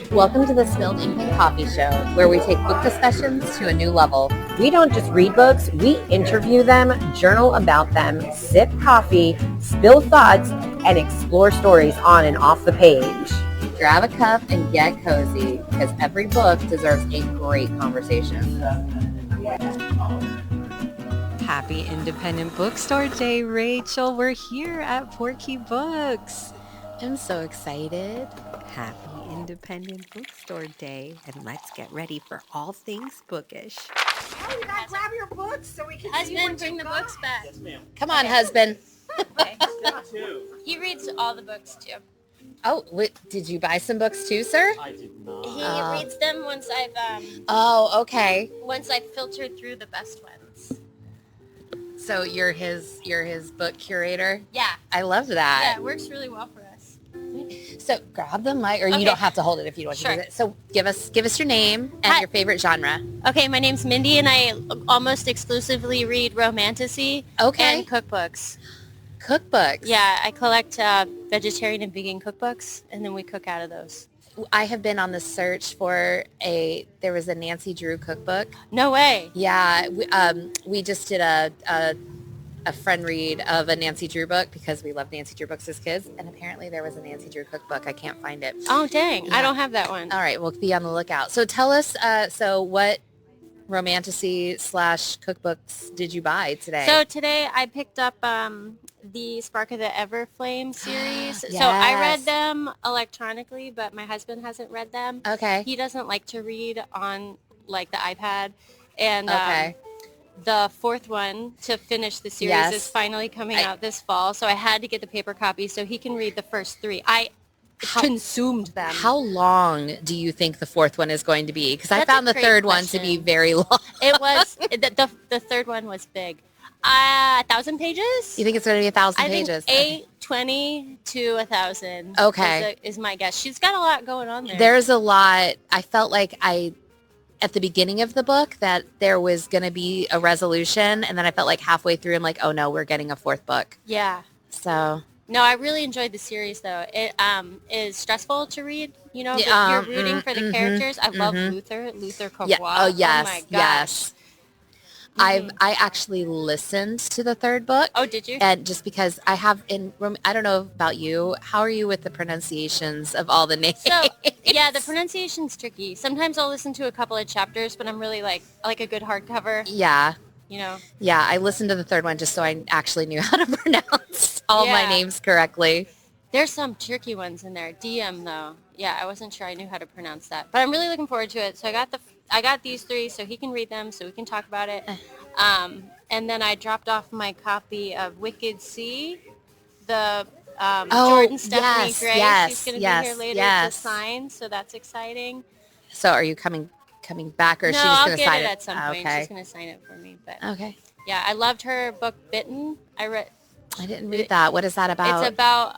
Welcome to the Spilled Ink and Coffee Show, where we take book discussions to a new level. We don't just read books, we interview them, journal about them, sip coffee, spill thoughts, and explore stories on and off the page. Grab a cup and get cozy, because every book deserves a great conversation. Happy Independent Bookstore Day, Rachel. We're here at Porky Books. I'm so excited. Happy Independent Bookstore Day, and let's get ready for all things bookish. Oh, you gotta grab your books so we can see Husband, what bring you the got. books back. Yes, ma'am. Come on, husband. Okay. He reads all the books too. Oh, did you buy some books too, sir? I did not. He reads them once Oh, okay. I've filtered through the best ones. So you're his book curator? Yeah. I love Yeah, that. it works really well for us. So grab the mic, or Okay. you don't have to hold it if you don't want Sure. to use it. So give us your name and Hi. your favorite genre. Okay, my name's Mindy, and I almost exclusively read romantasy Okay. and cookbooks. Cookbooks. Yeah, I collect vegetarian and vegan cookbooks, and then we cook out of those. I have been on the search for there was a Nancy Drew cookbook. No way. Yeah. We just did a friend read of a Nancy Drew book because we loved Nancy Drew books as kids. And apparently there was a Nancy Drew cookbook. I can't find it. Oh, dang. Yeah. I don't have that one. All right. We'll be on the lookout. So tell us, what romantasy / cookbooks did you buy today? So today I picked up the Spark of the Everflame series. So I read Yes. them electronically, but my husband hasn't read them. Okay. He doesn't like to read on like the iPad. And Okay. the fourth one to finish the series Yes. is finally coming out this fall. So I had to get the paper copy so he can read the first three. I consumed them. How long do you think the fourth one is going to be? Because I That's a found the great third one to be question. very long. It was, the third one was big. 1,000 pages? You think it's going to be 1,000 I pages? think 820 to 1,000. Okay. is my guess. She's got a lot going on there. There's a lot. I felt like at the beginning of the book that there was going to be a resolution, and then I felt like halfway through I'm like, oh no, we're getting a fourth book. Yeah. So No, I really enjoyed the series though. It is stressful to read, you know, but Yeah, you're rooting for the characters. I love Luther Courtois. yeah, oh yes, my gosh. yes. I actually listened to the third book. Oh, did you? And just because I don't know about you, how are you with the pronunciations of all the names? So, yeah, the pronunciation's tricky. Sometimes I'll listen to a couple of chapters, but I'm really like a good hardcover, Yeah. you know. Yeah, I listened to the third one just so I actually knew how to pronounce all my Yeah. names correctly. There's some tricky ones in there. DM though. Yeah, I wasn't sure I knew how to pronounce that. But I'm really looking forward to it. So I got these three so he can read them so we can talk about it. And then I dropped off my copy of Wicked Sea, the Jordan Stephanie yes, Gray. yes, She's going to yes, be here later yes. to sign, so that's exciting. So are you coming back, or is No, she just I'll going to get sign it it? at some point. Okay. She's going to sign it for me. But Okay. yeah, I loved her book Bitten. I didn't read that. What is that about? It's about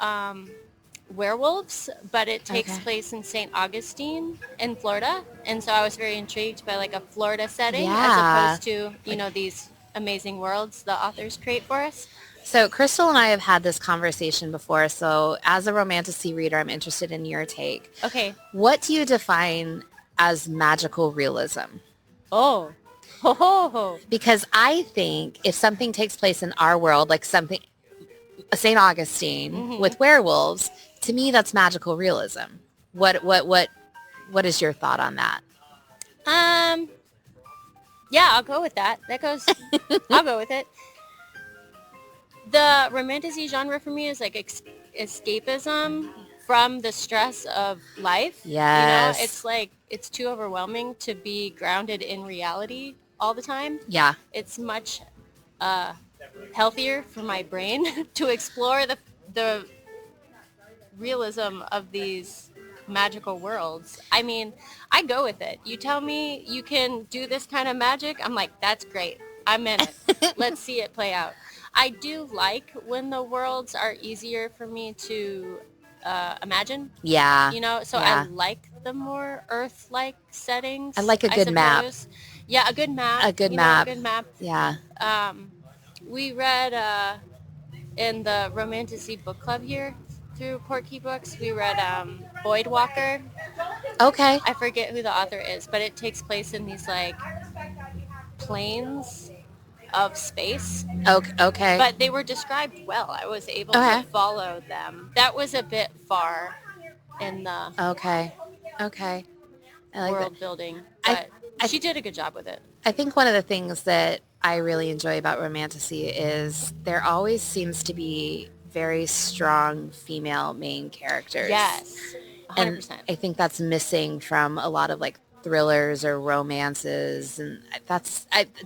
werewolves, but it takes Okay. place in St. Augustine in Florida. And so I was very intrigued by like a Florida setting Yeah. as opposed to, you know, these amazing worlds the authors create for us. So Crystal and I have had this conversation before. So as a romantasy reader, I'm interested in your take. Okay. What do you define as magical realism? Oh. Ho, ho, ho. Because I think if something takes place in our world, like St. Augustine with werewolves, to me that's magical realism. What is your thought on that? Yeah, I'll go with that. I'll go with it. The romantasy genre for me is like escapism from the stress of life. Yes. You know, it's like, it's too overwhelming to be grounded in reality all the time. Yeah. It's much healthier for my brain to explore the realism of these magical worlds. I mean, I go with it. You tell me you can do this kind of magic, I'm like, that's great. I'm in it. Let's see it play out. I do like when the worlds are easier for me to imagine. Yeah. You know, so Yeah. I like the more Earth-like settings. I like a good map. suppose. Yeah, a good map. A good you know, map. a good map. Yeah. We read in the Romantasy book club here through Porky Books. We read Boyd Walker. Okay. I forget who the author is, but it takes place in these like planes of space. Okay. But they were described well. I was able Okay. to follow them. That was a bit far in the Okay. I like world that. building, I- but she did a good job with it. I think one of the things that I really enjoy about romantasy is there always seems to be very strong female main characters. Yes, 100%. And I think that's missing from a lot of like thrillers or romances, and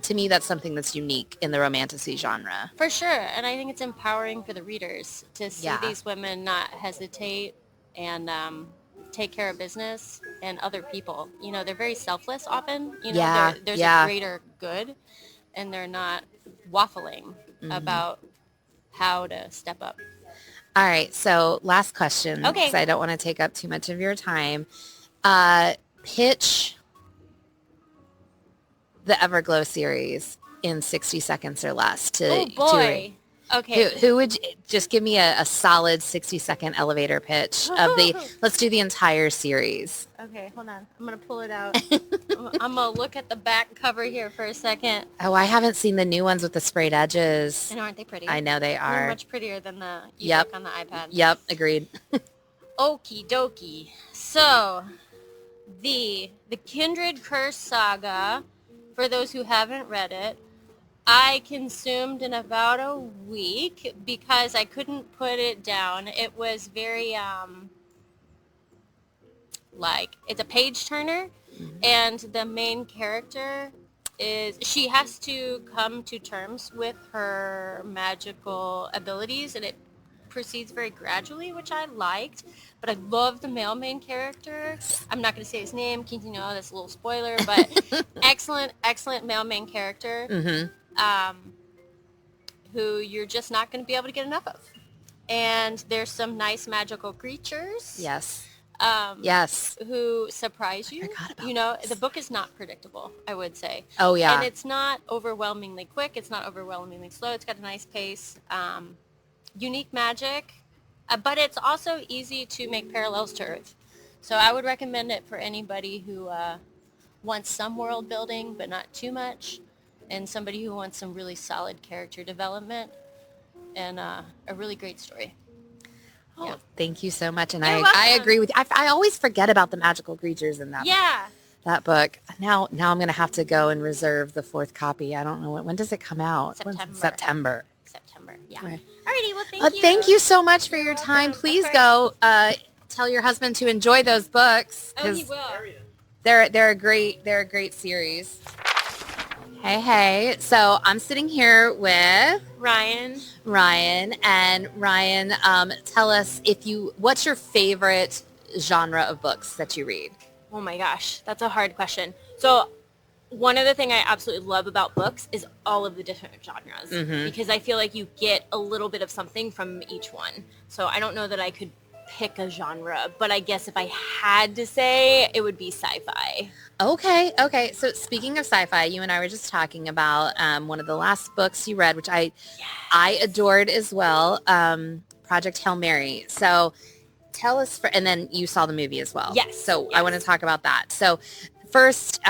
to me that's something that's unique in the romantasy genre. For sure, and I think it's empowering for the readers to see Yeah. these women not hesitate and take care of business and other people. You know, they're very selfless often. You know, Yeah, there's yeah. a greater good, and they're not waffling about how to step up. All right, so last question, Okay. because I don't want to take up too much of your time. Pitch the Everglow series in 60 seconds or less to Oh boy. Okay. Who would just give me a solid 60-second elevator pitch of let's do the entire series. Okay, hold on. I'm going to pull it out. I'm going to look at the back cover here for a second. Oh, I haven't seen the new ones with the sprayed edges. And aren't they pretty? I know they They're are. much prettier than the Yep. ebook on the iPad. Yep, agreed. Okie dokie. So, the Kindred Curse Saga, for those who haven't read it, I consumed in about a week because I couldn't put it down. It was very, it's a page turner, and the main character she has to come to terms with her magical abilities, and it proceeds very gradually, which I liked. But I love the male main character. I'm not going to say his name. You know, that's a little spoiler, but excellent male main character. Mm-hmm. Who you're just not going to be able to get enough of. And there's some nice magical creatures. Yes. Yes. Who surprise you. I forgot about you know, this. the book is not predictable, I would say. Oh, yeah. And it's not overwhelmingly quick. It's not overwhelmingly slow. It's got a nice pace. Unique magic. But it's also easy to make parallels to Earth. So I would recommend it for anybody who wants some world building, but not too much. And somebody who wants some really solid character development and a really great story. Oh, Yeah. thank you so much. And You're I welcome. agree with you. I always forget about the magical creatures in that Yeah. that book. Now I'm going to have to go and reserve the 4th copy. I don't know when does it come out? September. September. Yeah. Okay. Alrighty. Well, thank you. Thank you so much for your You're time. welcome. Please Of go tell your husband to enjoy those books. Oh, he 'cause will. They're a great series. Hey. So I'm sitting here with Ryan. and Ryan, tell us what's your favorite genre of books that you read? Oh my gosh, that's a hard question. So one of the things I absolutely love about books is all of the different genres because I feel like you get a little bit of something from each one. So I don't know that I could pick a genre, but I guess if I had to say, it would be sci-fi. Okay. So speaking of sci-fi, you and I were just talking about one of the last books you read, which I adored as well, Project Hail Mary. So tell us, and then you saw the movie as well. Yes. So I want to talk about that. So first,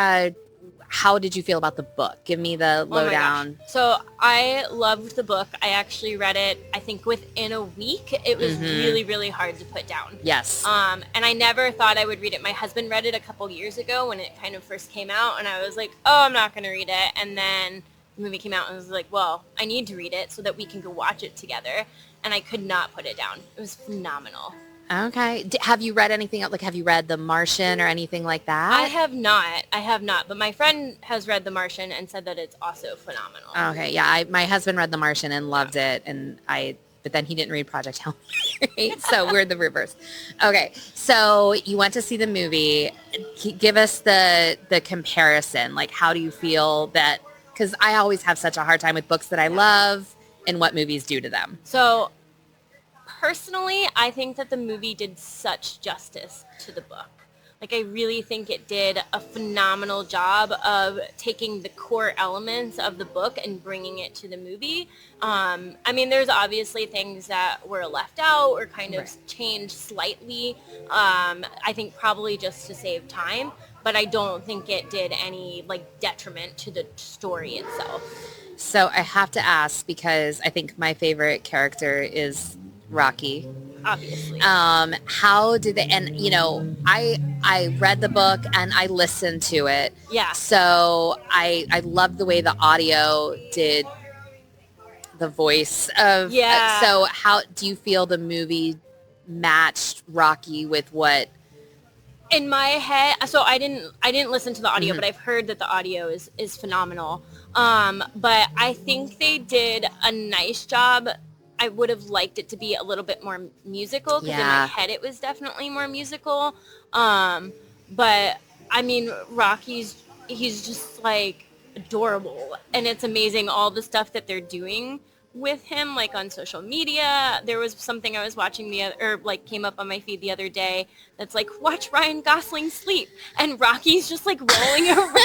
how did you feel about the book? Give me the lowdown. So I loved the book. I actually read it, I think within a week. It was really, really hard to put down. Yes. And I never thought I would read it. My husband read it a couple years ago when it kind of first came out, and I was like, oh, I'm not going to read it. And then the movie came out, and I was like, well, I need to read it so that we can go watch it together. And I could not put it down. It was phenomenal. Okay. Have you read anything else? Like, have you read The Martian or anything like that? I have not. But my friend has read The Martian and said that it's also phenomenal. Okay. Yeah. My husband read The Martian and loved it, and but then he didn't read Project Hail Mary, so we're the reverse. Okay. So you went to see the movie. Give us the comparison. Like, how do you feel that? Because I always have such a hard time with books that I love and what movies do to them. So personally, I think that the movie did such justice to the book. Like, I really think it did a phenomenal job of taking the core elements of the book and bringing it to the movie. I mean, there's obviously things that were left out or kind of changed slightly. I think probably just to save time, but I don't think it did any like detriment to the story itself. So I have to ask, because I think my favorite character is Rocky. Obviously. How did they, and you know, I read the book and I listened to it. Yeah. So I love the way the audio did the voice of, Yeah. So how do you feel the movie matched Rocky with what? In my head, so I didn't listen to the audio, but I've heard that the audio is phenomenal. But I think they did a nice job. I would have liked it to be a little bit more musical, because in my head it was definitely more musical. But I mean, he's just like adorable, and it's amazing all the stuff that they're doing with him, like on social media. There was something I was watching came up on my feed the other day that's like, watch Ryan Gosling sleep, and Rocky's just like rolling around.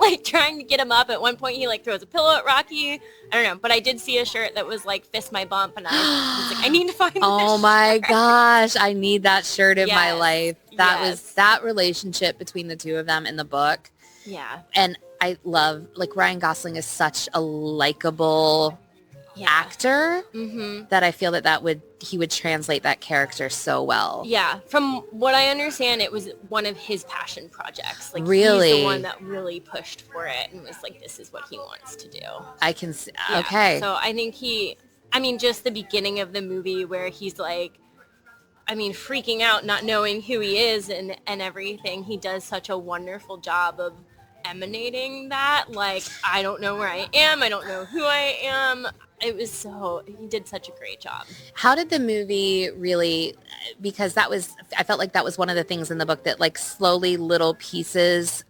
Like trying to get him up. At one point he like throws a pillow at Rocky. I don't know, but I did see a shirt that was like fist my bump, and I was like, I need to find Oh this my shirt. gosh, I need that shirt in my Yes, life. That was yes. that relationship between the two of them in the book. Yeah. And I love, like, Ryan Gosling is such a likable actor that I feel he would translate that character so well. Yeah, from what I understand, it was one of his passion projects. Like, Really? he's the one that really pushed for it and was like, this is what he wants to do. I can see. Yeah, Okay. So I think just the beginning of the movie where he's like, freaking out, not knowing who he is and everything. He does such a wonderful job of emanating that. Like, I don't know where I am. I don't know who I am. He did such a great job. How did the movie really, because I felt like that was one of the things in the book that like slowly little pieces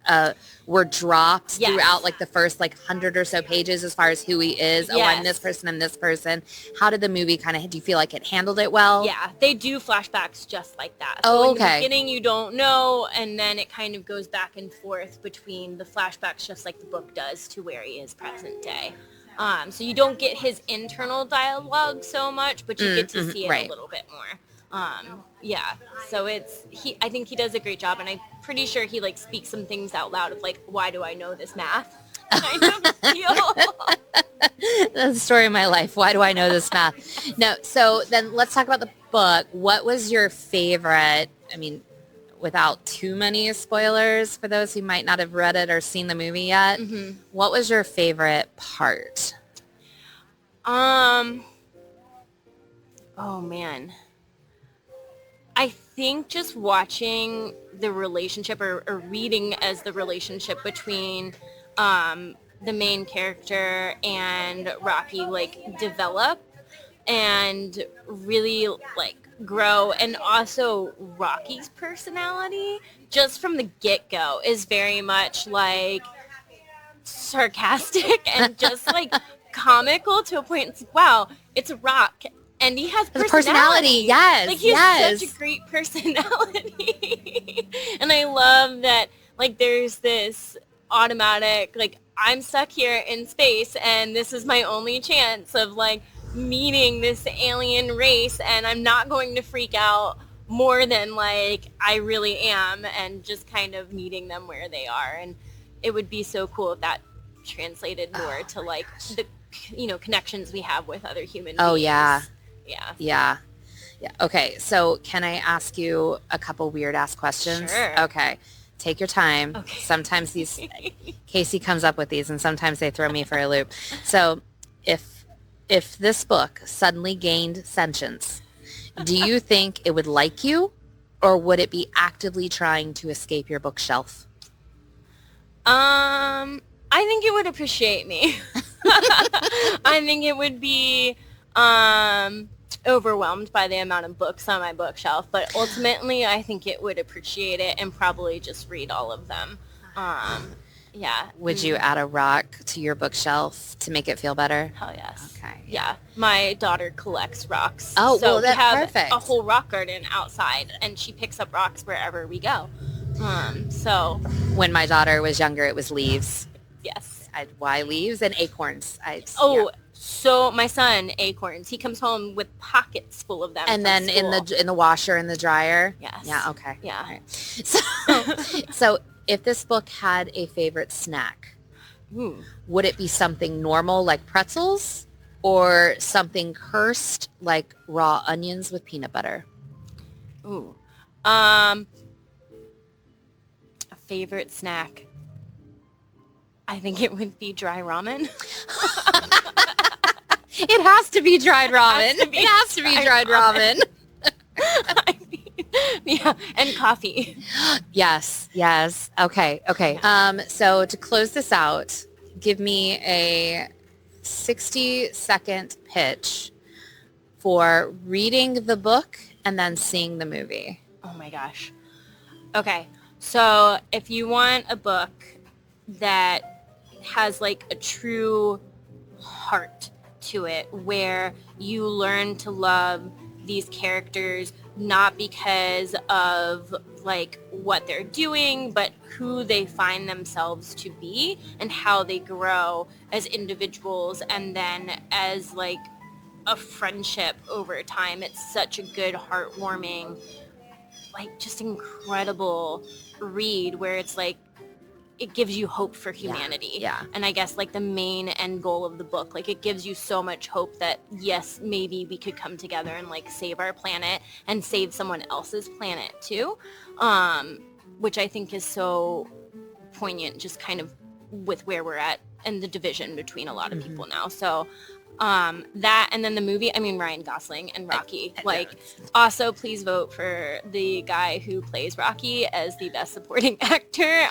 were dropped throughout like the first like 100 or so pages as far as who he is. Oh, I'm this person, I'm this person. How did the movie do you feel like it handled it well? Yeah, they do flashbacks just like that. So in the beginning you don't know, and then it kind of goes back and forth between the flashbacks just like the book does to where he is present day. So you don't get his internal dialogue so much, but you get to see it a little bit more. So I think he does a great job, and I'm pretty sure he like speaks some things out loud of like, why do I know this math? Kind of deal. That's the story of my life. Why do I know this math? No. So then let's talk about the book. What was your favorite, without too many spoilers for those who might not have read it or seen the movie yet, what was your favorite part? Oh man. I think just watching the relationship or reading as the relationship between the main character and Rocky like develop and really like grow, and also Rocky's personality just from the get-go is very much like sarcastic and just like comical to a point. It's like, wow, it's a rock and he has personality. Yes, like he has such a great personality. And I love that like there's this automatic like, I'm stuck here in space and this is my only chance of like meeting this alien race, and I'm not going to freak out more than like I really am, and just kind of meeting them where they are. And it would be so cool if that translated more to like the connections we have with other human beings. Oh yeah. Yeah. Okay, so can I ask you a couple weird ass questions? Sure. Okay, take your time. Okay. Sometimes Casey comes up with these, and sometimes they throw me for a loop. So if this book suddenly gained sentience, do you think it would like you, or would it be actively trying to escape your bookshelf? I think it would appreciate me. I think it would be overwhelmed by the amount of books on my bookshelf, but ultimately I think it would appreciate it and probably just read all of them. Yeah. Would you add a rock to your bookshelf to make it feel better? Hell yes. Okay. Yeah. My daughter collects rocks. Oh, so well, that's we have perfect. a whole rock garden outside, and she picks up rocks wherever we go. So When my daughter was younger, it was leaves. yes. Why leaves and acorns? So my son, acorns, he comes home with pockets full of them. And from then school. in the washer and the dryer. Yes. Yeah. Okay. Yeah. All right. So if this book had a favorite snack, would it be something normal like pretzels, or something cursed like raw onions with peanut butter? Ooh. A favorite snack. I think it would be dry ramen. It has to be dried ramen. It has to be dried ramen. I mean, yeah, and coffee. Yes. Okay. So to close this out, give me a 60-second pitch for reading the book and then seeing the movie. Oh my gosh. Okay. So if you want a book that has like a true heart to it, where you learn to love these characters not because of like what they're doing, but who they find themselves to be and how they grow as individuals and then as like a friendship over time. It's such a good, heartwarming, like just incredible read where it's like it gives you hope for humanity. Yeah. And I guess like the main end goal of the book, like it gives you so much hope that yes, maybe we could come together and like save our planet and save someone else's planet too. Which I think is so poignant just kind of with where we're at and the division between a lot of people now. So that, and then the movie, I mean, Ryan Gosling and Rocky, also please vote for the guy who plays Rocky as the best supporting actor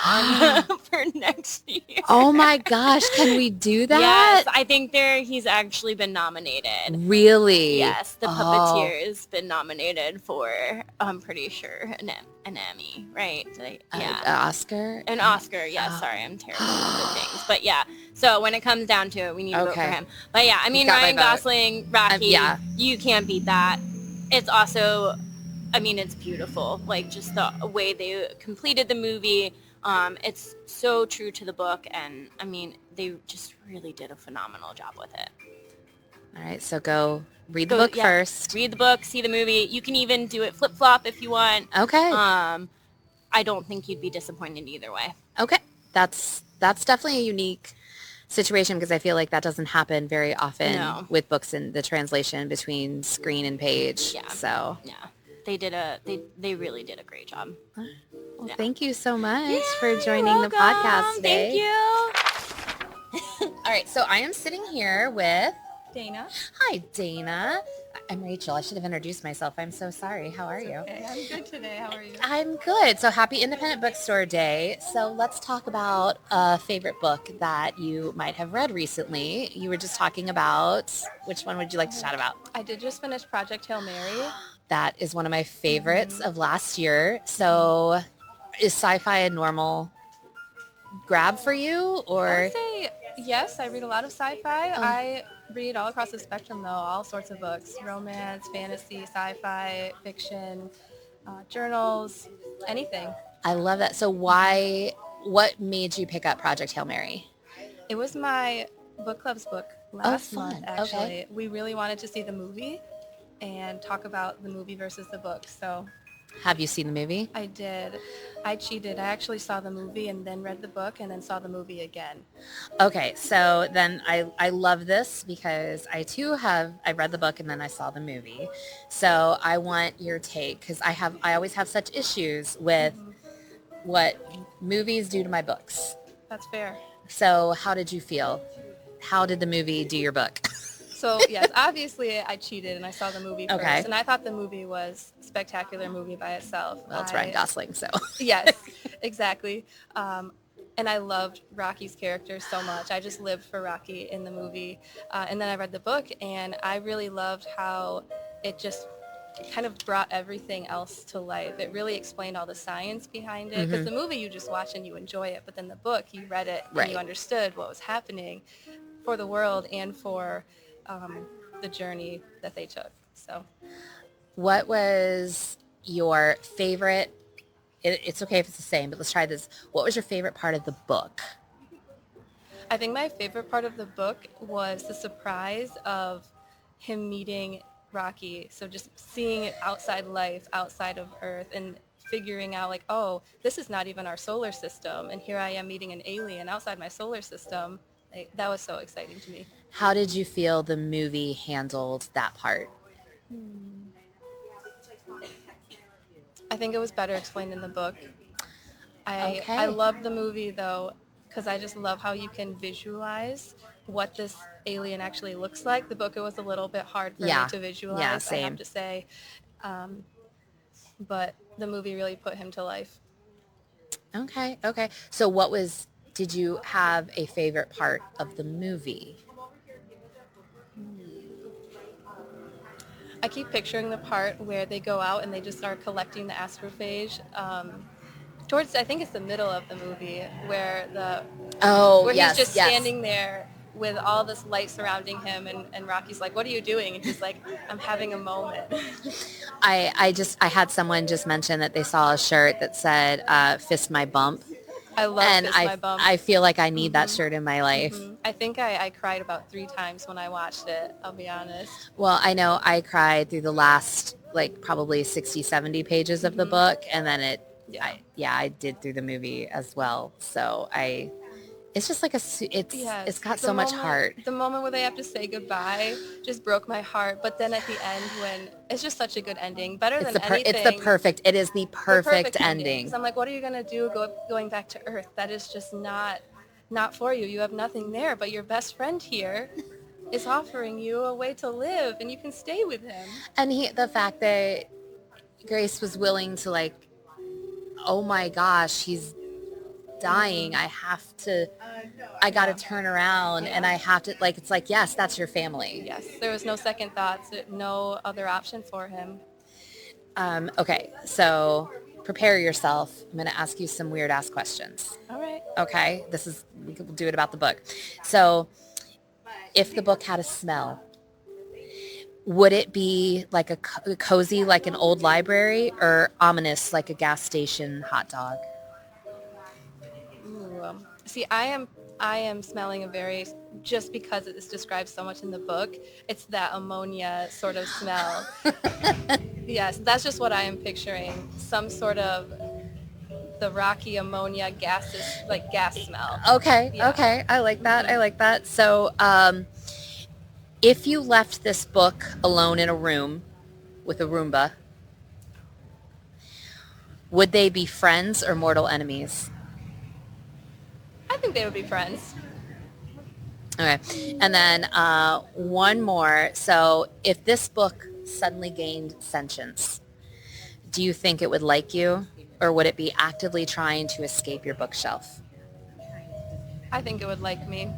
for next year. Oh my gosh, can we do that? Yes, I think he's actually been nominated. Really? Yes, the Puppeteer's been nominated for, I'm pretty sure, an Emmy, right? Yeah. An Oscar? An Oscar, yes. Sorry, I'm terrible with things. But yeah, so when it comes down to it, we need to vote for him. But yeah, I mean, Ryan Gosling, Rocky, you can't beat that. It's also, I mean, it's beautiful. Like, just the way they completed the movie. It's so true to the book. And, I mean, they just really did a phenomenal job with it. All right, so go read the book first. Read the book, see the movie. You can even do it flip-flop if you want. Okay. I don't think you'd be disappointed either way. Okay. That's definitely a unique situation because I feel like that doesn't happen very often with books and the translation between screen and page. Yeah. So yeah, they really did a great job. Well, thank you so much for joining the podcast today. Thank you. All right, so I am sitting here with Dana. Hi, Dana. I'm Rachel. I should have introduced myself. I'm so sorry. How are you? Okay, I'm good today. How are you? I'm good. So happy Independent Bookstore Day. So let's talk about a favorite book that you might have read recently. You were just talking about, which one would you like to chat about? I did just finish Project Hail Mary. That is one of my favorites of last year. So is sci-fi a normal grab for you? Or I would say yes, I read a lot of sci-fi. I read all across the spectrum though, all sorts of books, romance, fantasy, sci-fi, fiction, journals, anything. I love that. So what made you pick up Project Hail Mary? It was my book club's book last fun. month, actually. Okay. We really wanted to see the movie and talk about the movie versus the book. So Have you seen the movie? I did. I cheated. I actually saw the movie and then read the book and then saw the movie again. Okay, so then I love this because I read the book and then I saw the movie. So I want your take because I always have such issues with what movies do to my books. That's fair. So how did you feel? How did the movie do your book? So yes, obviously I cheated and I saw the movie first. Okay. And I thought the movie was a spectacular movie by itself. Well, it's Ryan Gosling, so. Yes, exactly. And I loved Rocky's character so much. I just lived for Rocky in the movie. And then I read the book and I really loved how it just kind of brought everything else to life. It really explained all the science behind it, because the movie you just watch and you enjoy it, but then the book, you read it and Right. you understood what was happening for the world and for the journey that they took. So What was your favorite? It's okay if it's the same, but let's try this. What was your favorite part of the book? I think my favorite part of the book was the surprise of him meeting Rocky. So just seeing outside life, outside of Earth, and figuring out like, oh, this is not even our solar system, and here I am meeting an alien outside my solar system. Like, that was so exciting to me. How did you feel the movie handled that part? I think it was better explained in the book. I Okay. love the movie though, because I just love how you can visualize what this alien actually looks like. The book, it was a little bit hard for me to visualize, I same. have to say. But the movie really put him to life. Okay. So did you have a favorite part of the movie? I keep picturing the part where they go out and they just start collecting the astrophage. Towards, I think it's the middle of the movie, where he's just standing there with all this light surrounding him, and Rocky's like, "What are you doing?" And he's like, "I'm having a moment." I had someone just mention that they saw a shirt that said "Fist My Bump," I love and Fist My Bump. I feel like I need that shirt in my life. I think I cried about 3 times when I watched it, I'll be honest. Well, I know I cried through the last like probably 60, 70 pages of the book, and then I did through the movie as well. So it's just like it's got so much heart. The moment where they have to say goodbye just broke my heart. But then at the end, when it's just such a good ending, better than anything. It is the perfect ending. 'Cause I'm like, what are you gonna do going back to Earth? That is just not for you. You have nothing there. But your best friend here is offering you a way to live, and you can stay with him. And the fact that Grace was willing to like, oh my gosh, he's dying. I got to turn around and I have to, like, it's like, yes, that's your family. Yes, there was no second thoughts, no other option for him. Okay, so prepare yourself. I'm going to ask you some weird ass questions. All right. Okay, we'll do it about the book. So if the book had a smell, would it be like a cozy, like an old library, or ominous, like a gas station hot dog? Ooh, see, I am smelling a very, just because it is described so much in the book, it's that ammonia sort of smell. Yes, that's just what I am picturing. Some sort of the rocky ammonia gases, like gas smell. Okay, Yeah. okay. I like that. So if you left this book alone in a room with a Roomba, would they be friends or mortal enemies? I think they would be friends. Okay. And then one more. So if this book suddenly gained sentience, do you think it would like you, or would it be actively trying to escape your bookshelf? I think it would like me.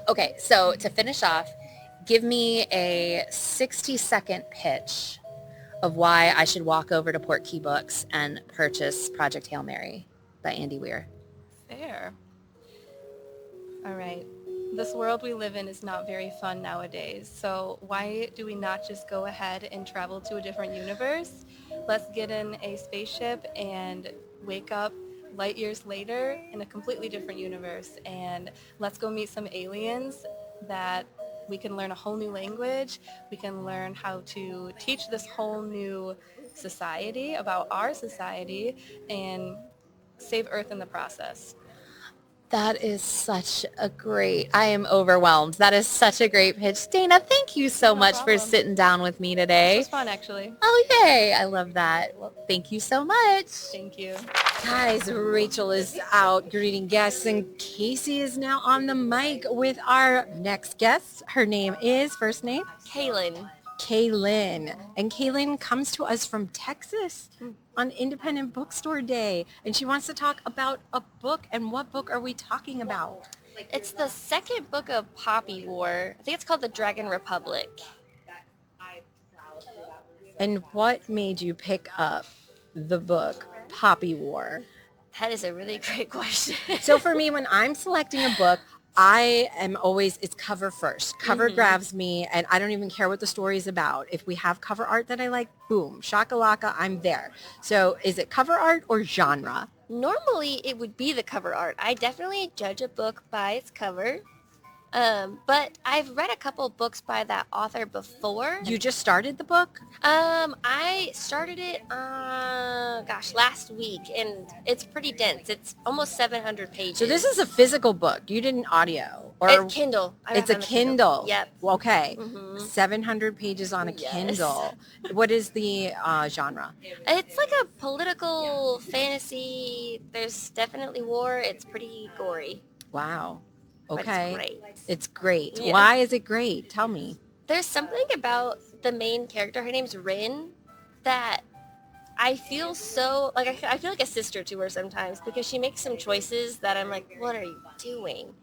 Okay, so to finish off, give me a 60-second pitch of why I should walk over to Port Key Books and purchase Project Hail Mary by Andy Weir. Fair. All right. This world we live in is not very fun nowadays. So why do we not just go ahead and travel to a different universe? Let's get in a spaceship and wake up light years later in a completely different universe. And let's go meet some aliens that we can learn a whole new language. We can learn how to teach this whole new society about our society and save Earth in the process. That is such a great, I am overwhelmed. That is such a great pitch. Dana, thank you so much problem. for sitting down with me It today. was fun, actually. Oh, yay. I love that. Well, thank you so much. Thank you. Guys, Rachel is out greeting guests, and Casey is now on the mic with our next guest. Her name is, first name? Kaylin. Kaylin. And Kaylin comes to us from Texas on Independent Bookstore Day. And she wants to talk about a book. And what book are we talking about? It's the second book of Poppy War. I think it's called The Dragon Republic. And what made you pick up the book Poppy War? That is a really great question. So for me, when I'm selecting a book, I am always, it's cover first. Cover grabs me, and I don't even care what the story is about. If we have cover art that I like, boom, shakalaka, I'm there. So is it cover art or genre? Normally, it would be the cover art. I definitely judge a book by its cover. But I've read a couple books by that author before. You just started the book? I started it, last week, and it's pretty dense. It's almost 700 pages. So this is a physical book. You did an audio. Or It's Kindle. I it's a have Kindle. Yep. Okay. Mhm. 700 pages on a Yes. Kindle. What is the genre? It's like a political fantasy. There's definitely war. It's pretty gory. Wow. But Okay. it's great. It's great. Yeah. Why is it great? Tell me. There's something about the main character, her name's Rin, that I feel so, like, I feel like a sister to her sometimes because she makes some choices that I'm like, what are you doing?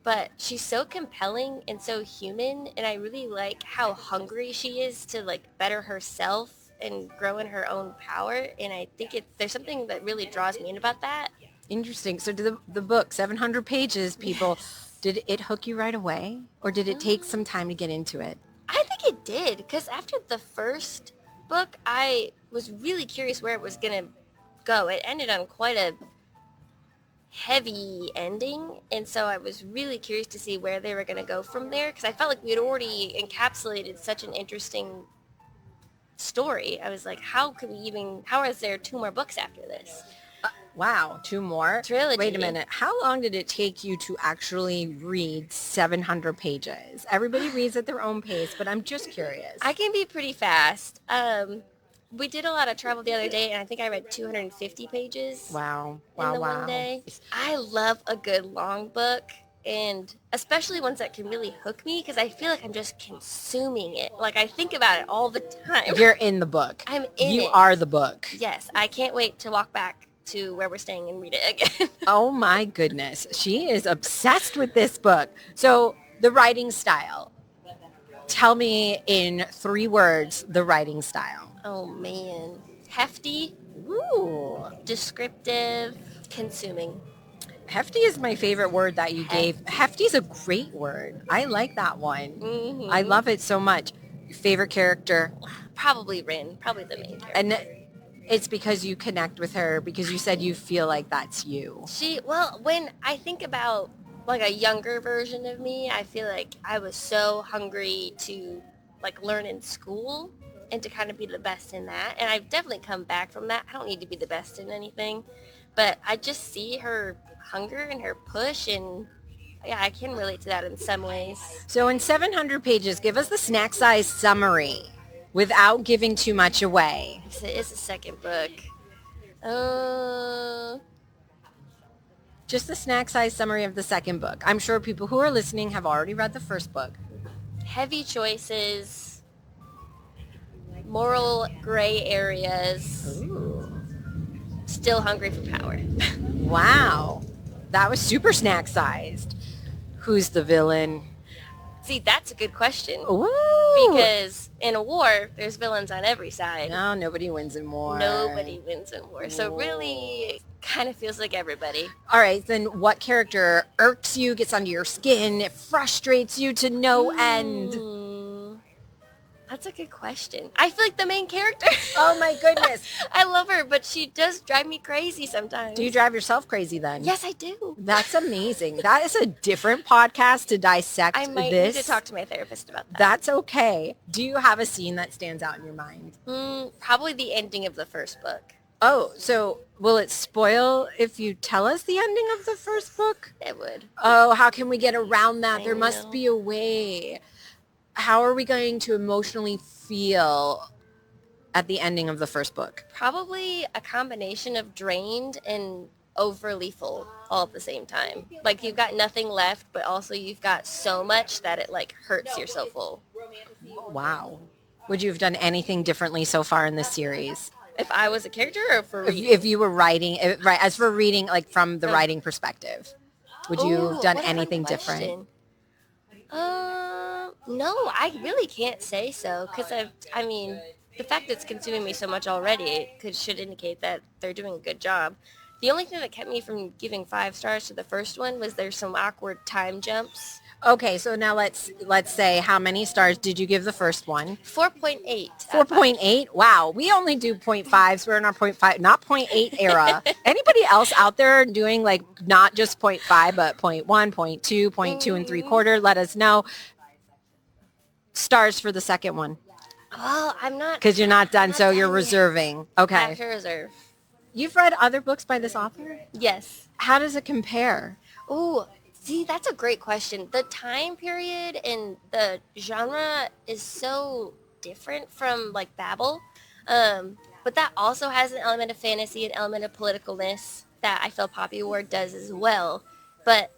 But she's so compelling and so human, and I really like how hungry she is to, like, better herself and grow in her own power, and I think there's something that really draws me in about that. Interesting. So did the book, 700 pages, people, did it hook you right away? Or did it take some time to get into it? I think it did, because after the first book, I was really curious where it was going to go. It ended on quite a heavy ending, and so I was really curious to see where they were going to go from there, because I felt like we had already encapsulated such an interesting story. I was like, how is there 2 more books after this? Wow, 2 more? Trilogy. Wait a minute. How long did it take you to actually read 700 pages? Everybody reads at their own pace, but I'm just curious. I can be pretty fast. We did a lot of travel the other day, and I think I read 250 pages. Wow. In the one day. I love a good long book, and especially ones that can really hook me, because I feel like I'm just consuming it. Like, I think about it all the time. You're in the book. I'm in it. You are the book. Yes, I can't wait to walk back to where we're staying and read it again. Oh my goodness. She is obsessed with this book. So the writing style. Tell me in 3 words the writing style. Oh, man. Hefty, Ooh. descriptive, consuming. Hefty is my favorite word that you gave. Hefty is a great word. I like that one. Mm-hmm. I love it so much. Your favorite character? Probably Rin, probably the main character. And it's because you connect with her, because you said you feel like that's you. When I think about like a younger version of me, I feel like I was so hungry to like learn in school and to kind of be the best in that. And I've definitely come back from that. I don't need to be the best in anything, but I just see her hunger and her push, and yeah, I can relate to that in some ways. So in 700 pages, give us the snack size summary without giving too much away. It's the second book. Just the snack size summary of the second book. I'm sure people who are listening have already read the first book. Heavy choices, moral gray areas, Ooh. still hungry for power. Wow. That was super snack sized. Who's the villain? See, that's a good question. Ooh. Because in a war, there's villains on every side. No, nobody wins in war. Nobody wins in war. So really, it kind of feels like everybody. All right, then what character irks you, gets under your skin, it frustrates you to no end? That's a good question. I feel like the main character. Oh my goodness. I love her, but she does drive me crazy sometimes. Do you drive yourself crazy then? Yes, I do. That's amazing. That is a different podcast to dissect I might this. need to talk to my therapist about that. That's okay. Do you have a scene that stands out in your mind? Probably the ending of the first book. Oh, so will it spoil if you tell us the ending of the first book? It would. Oh, how can we get around that? There must know. be a way. How are we going to emotionally feel at the ending of the first book? Probably a combination of drained and overly full all at the same time. Like you've got nothing left, but also you've got so much that it like hurts you're so full. Wow. Would you have done anything differently so far in this series? If I was a character or for reading? If you were writing, right, as for reading, like from the writing perspective, would you have done what a fun anything question. different? No, I really can't say so because I mean, the fact that it's consuming me so much already should indicate that they're doing a good job. The only thing that kept me from giving 5 stars to the first one was there's some awkward time jumps. Okay, so now let's say how many stars did you give the first one? 4.8. 4.8? Wow, we only do 0.5s. We're in our 0.5, not 0.8 era. Anybody else out there doing like not just 0.5, but 0.1, 0.2, 0.2 and 3/4? Let us know. Stars for the second one. Well, I'm not. Because you're not done, so you're done yet. reserving. I Okay. have to reserve. You've read other books by this author? Yes. How does it compare? Oh, see, that's a great question. The time period and the genre is so different from like Babel. But that also has an element of fantasy, an element of politicalness that I feel Poppy Ward does as well. But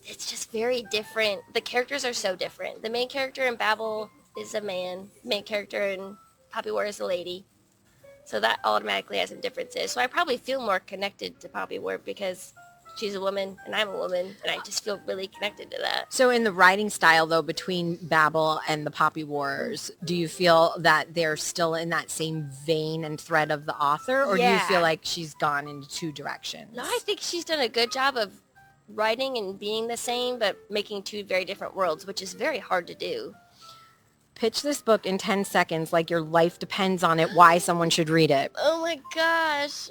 it's just very different. The characters are so different. The main character in Babel is a man. The main character in Poppy Ward is a lady. So that automatically has some differences. So I probably feel more connected to Poppy Ward because she's a woman and I'm a woman, and I just feel really connected to that. So in the writing style, though, between Babel and the Poppy Wars, do you feel that they're still in that same vein and thread of the author? Or do you Yeah. feel like she's gone in 2 directions? No, I think she's done a good job of writing and being the same, but making 2 very different worlds, which is very hard to do. Pitch this book in 10 seconds like your life depends on it, why someone should read it. Oh my gosh.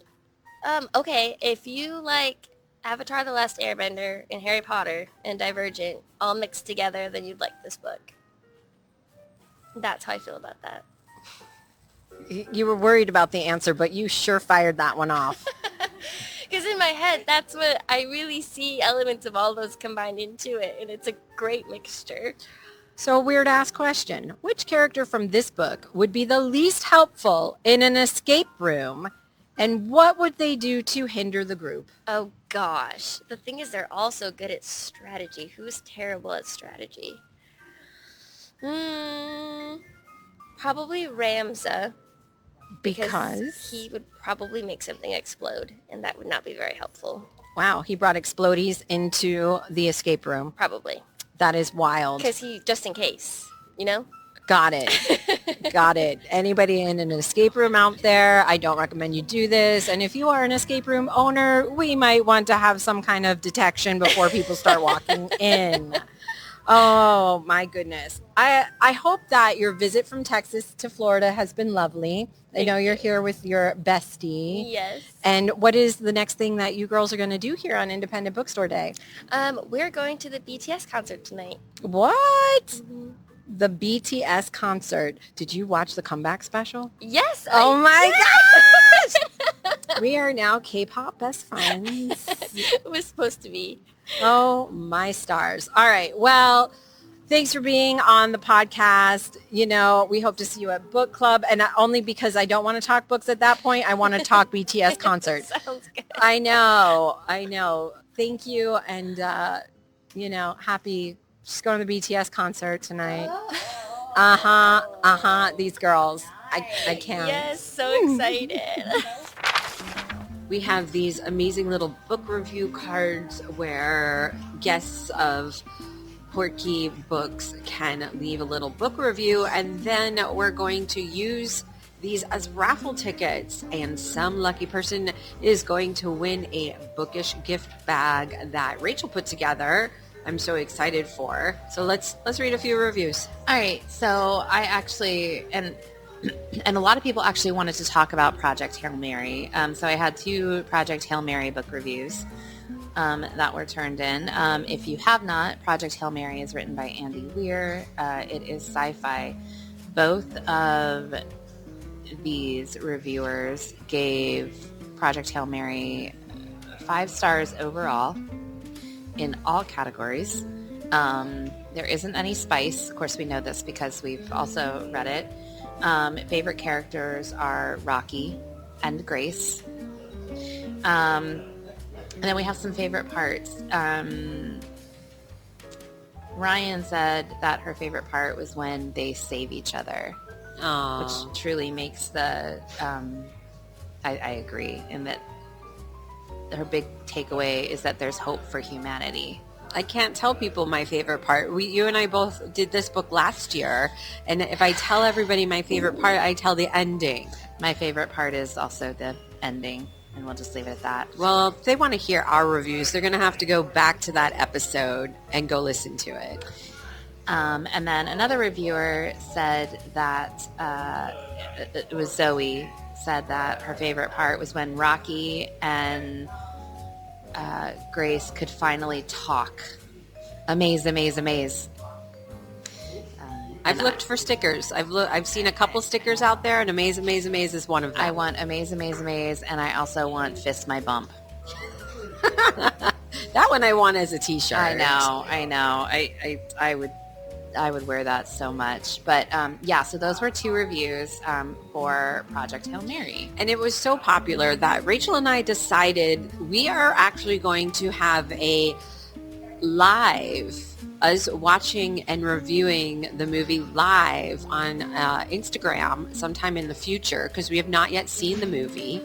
Okay, if you like Avatar: The Last Airbender and Harry Potter and Divergent all mixed together, then you'd like this book. That's how I feel about that. You were worried about the answer, but you sure fired that one off. Because in my head, that's what I really see elements of all those combined into it, and it's a great mixture. So a weird ass question. Which character from this book would be the least helpful in an escape room? And what would they do to hinder the group? Oh gosh. The thing is, they're all so good at strategy. Who's terrible at strategy? Probably Ramza. Because? He would probably make something explode, and that would not be very helpful. Wow, he brought explodies into the escape room. Probably. That is wild. Because he, just in case, you know? Got it. Got it. Anybody in an escape room out there, I don't recommend you do this. And if you are an escape room owner, we might want to have some kind of detection before people start walking in. Oh, my goodness. I hope that your visit from Texas to Florida has been lovely. I know you're here with your bestie. Yes. And what is the next thing that you girls are going to do here on Independent Bookstore Day? We're going to the BTS concert tonight. What? Mm-hmm. The BTS concert. Did you watch the comeback special? Yes. Oh my gosh! We are now K-pop best friends. It was supposed to be. Oh my stars. All right. Well, thanks for being on the podcast. You know, we hope to see you at book club, and not only because I don't want to talk books at that point. I want to talk BTS concert. Sounds good. I know. Thank you. And, happy just going to the BTS concert tonight. These girls. I can't. Yes, so excited. We have these amazing little book review cards where guests of Porky Books can leave a little book review, and then we're going to use these as raffle tickets, and some lucky person is going to win a bookish gift bag that Rachel put together. I'm so excited for. So let's read a few reviews. All right. So I actually, and a lot of people actually wanted to talk about Project Hail Mary. So I had 2 Project Hail Mary book reviews that were turned in. If you have not, Project Hail Mary is written by Andy Weir. It is sci-fi. Both of these reviewers gave Project Hail Mary 5 stars overall in all categories. There isn't any spice. Of course, we know this because we've also read it. Favorite characters are Rocky and Grace. And then we have some favorite parts. Ryan said that her favorite part was when they save each other. Aww. Which truly makes the, I agree, in that her big takeaway is that there's hope for humanity. I can't tell people my favorite part. You and I both did this book last year, and if I tell everybody my favorite part, I tell the ending. My favorite part is also the ending, and we'll just leave it at that. Well, if they want to hear our reviews, they're going to have to go back to that episode and go listen to it. And then another reviewer said that, it was Zoe, said that her favorite part was when Rocky and Grace could finally talk. Amaze. I've looked for stickers. I've seen a couple stickers out there, and Amaze is one of them. I want Amaze, and I also want Fist My Bump. That one I want as a t-shirt. I know. I would wear that so much. But yeah, so those were 2 reviews for Project Hail Mary. And it was so popular that Rachel and I decided we are actually going to have a live, us watching and reviewing the movie live on Instagram sometime in the future, because we have not yet seen the movie.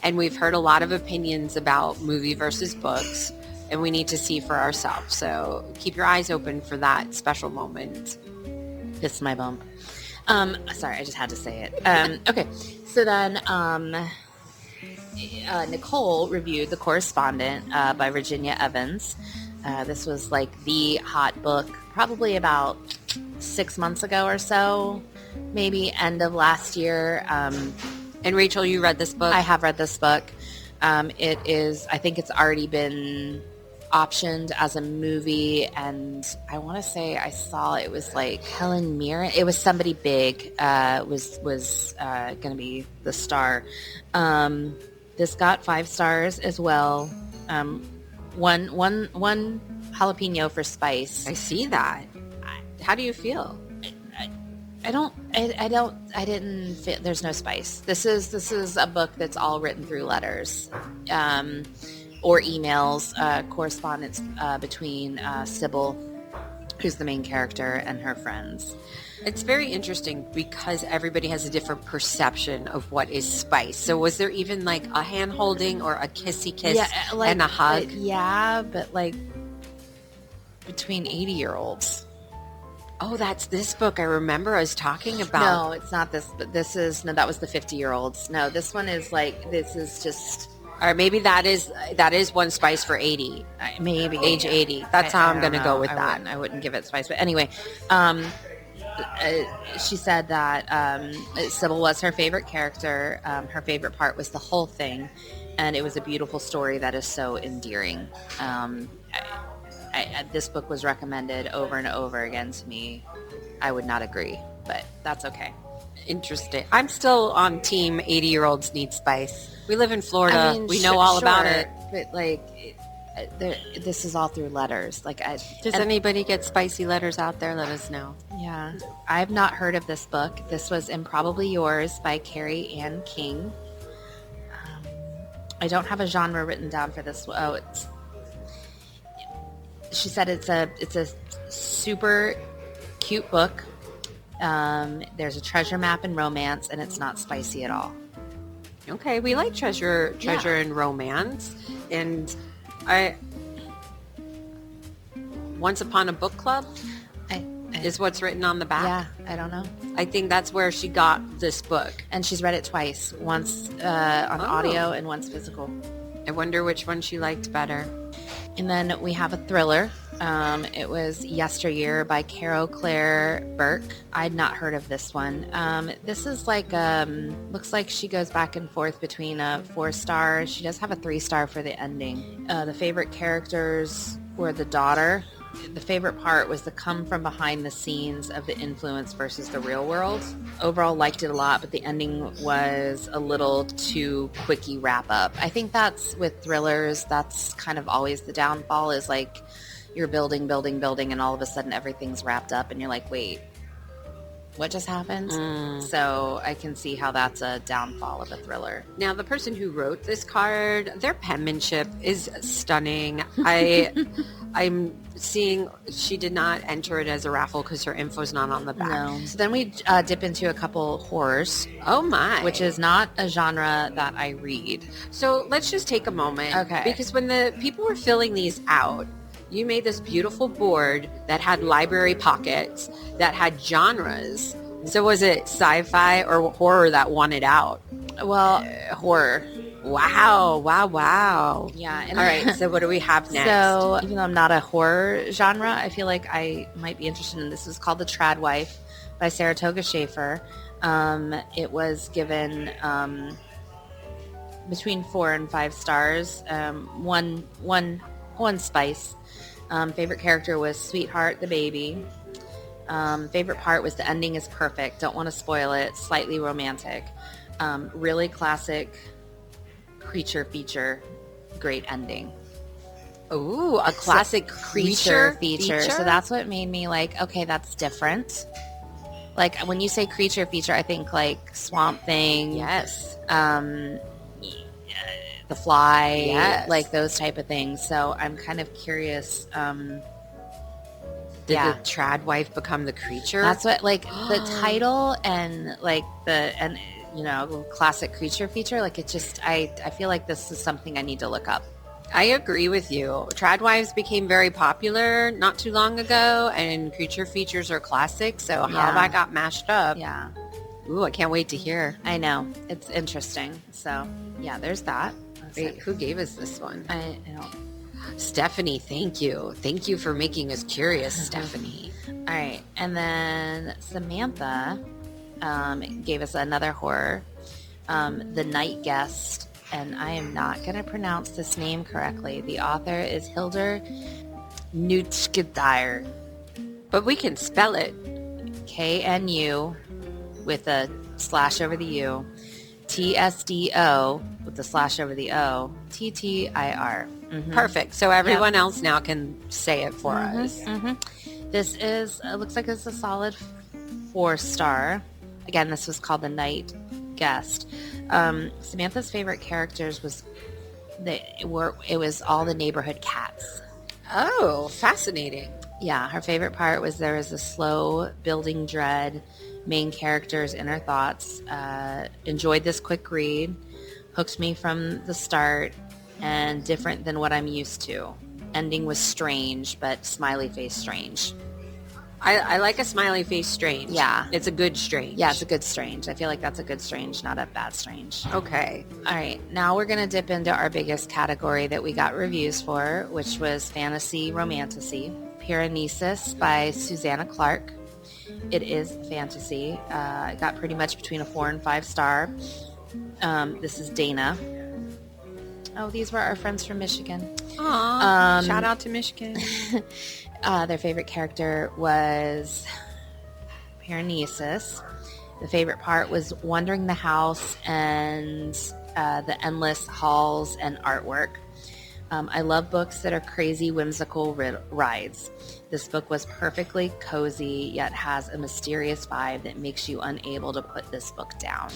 And we've heard a lot of opinions about movie versus books, and we need to see for ourselves. So keep your eyes open for that special moment. Fist My Bump. Sorry, I just had to say it. Okay, so then Nicole reviewed The Correspondent by Virginia Evans. This was like the hot book probably about 6 months ago or so, maybe end of last year. And Rachel, you read this book? I have read this book. It is, I think it's already been optioned as a movie, and I want to say I saw it was like Helen Mirren. It was somebody big was going to be the star. This got 5 stars as well. One jalapeno for spice. I see that. How do you feel? I didn't feel, there's no spice. This is a book that's all written through letters, or emails, correspondence between Sybil, who's the main character, and her friends. It's very interesting because everybody has a different perception of what is spice. So was there even like a hand holding or a kissy kiss and a hug? Yeah, but like between 80-year-olds. Oh, that's this book I remember us talking about. No, it's not this, but that was the 50-year-olds. No, this one is like, this is just... Or maybe that is one spice for 80. Maybe. Age 80. That's how I'm going to go with that. I wouldn't give it spice. But anyway, she said that Sybil was her favorite character. Her favorite part was the whole thing. And it was a beautiful story that is so endearing. This book was recommended over and over again to me. I would not agree, but that's okay. Interesting. I'm still on team 80-year-olds need spice. We live in Florida. I mean, we know all about it. But like, this is all through letters. Like, does anybody get spicy letters out there? Let us know. Yeah. I've not heard of this book. This was in Probably Yours by Carrie Ann King. I don't have a genre written down for this. She said it's a super cute book. There's a treasure map and romance, and it's not spicy at all. Okay, we like treasure and romance. And Once Upon a Book Club is what's written on the back. Yeah, I don't know. I think that's where she got this book. And she's read it twice, once on audio and once physical. I wonder which one she liked better. And then we have a thriller. It was Yesteryear by Carol Claire Burke. I'd not heard of this one. This is like, looks like she goes back and forth between a 4-star. She does have a 3-star for the ending. The favorite characters were the daughter. The favorite part was the come from behind the scenes of the influence versus the real world. Overall liked it a lot, but the ending was a little too quickie wrap up. I think that's with thrillers, that's kind of always the downfall, is like you're building, and all of a sudden everything's wrapped up and you're like, wait, what just happened? So I can see how that's a downfall of a thriller. Now, the person who wrote this card, their penmanship is stunning. I'm seeing she did not enter it as a raffle because her info's not on the back. No. So then we dip into a couple horrors. Oh my. Which is not a genre that I read. So let's just take a moment. Okay. Because when the people were filling these out, You made this beautiful board that had library pockets, that had genres. So was it sci-fi or horror that won it out? Well, Horror. Wow. yeah. And All right, so what do we have next? So even though I'm not a horror genre, I feel like I might be interested in this. It's called The Trad Wife by Saratoga Schaefer. It was given between 4 and 5 stars. One spice. Favorite character was Sweetheart the baby. Favorite part was the ending is perfect. Don't want to spoil it. Slightly romantic. Really classic creature feature. Great ending. Ooh, a classic creature feature. So that's what made me like, okay, that's different. Like when you say creature feature, I think like Swamp Thing. Yes. The Fly. Yes. Like those type of things. So I'm kind of curious. Did the trad wife become the creature? That's what like the title and like classic creature feature. Like it just, I feel like this is something I need to look up. I agree with you. Trad wives became very popular not too long ago, and creature features are classic. So how that got mashed up. Yeah. Ooh, I can't wait to hear. I know. It's interesting. So yeah, there's that. Wait, who gave us this one? I don't. Stephanie, thank you. Thank you for making us curious, Stephanie. All right. And then Samantha gave us another horror, The Night Guest. And I am not going to pronounce this name correctly. The author is Hildur Knutskidire. But we can spell it. KNU with a slash over the U. TSDO with the slash over the O. TTIR. Mm-hmm. Perfect. So everyone else now can say it for us. Mm-hmm. This is, it looks like it's a solid 4-star. Again, this was called The Night Guest. Samantha's favorite characters was it was all the neighborhood cats. Oh, fascinating. Yeah, her favorite part was there was a slow building dread, main character's inner thoughts. Enjoyed this quick read, hooked me from the start, and different than what I'm used to. Ending was strange, but smiley face strange. I like a smiley face strange. Yeah. It's a good strange. Yeah, it's a good strange. I feel like that's a good strange, not a bad strange. Okay. All right. Now we're going to dip into our biggest category that we got reviews for, which was fantasy romantasy. Piranesi by Susanna Clark. It is fantasy. It got pretty much between a 4 and 5 star. This is Dana. Oh, these were our friends from Michigan. Aww. Shout out to Michigan. Their favorite character was Piranesi. The favorite part was wandering the house and the endless halls and artwork. I love books that are crazy, whimsical rides. This book was perfectly cozy, yet has a mysterious vibe that makes you unable to put this book down.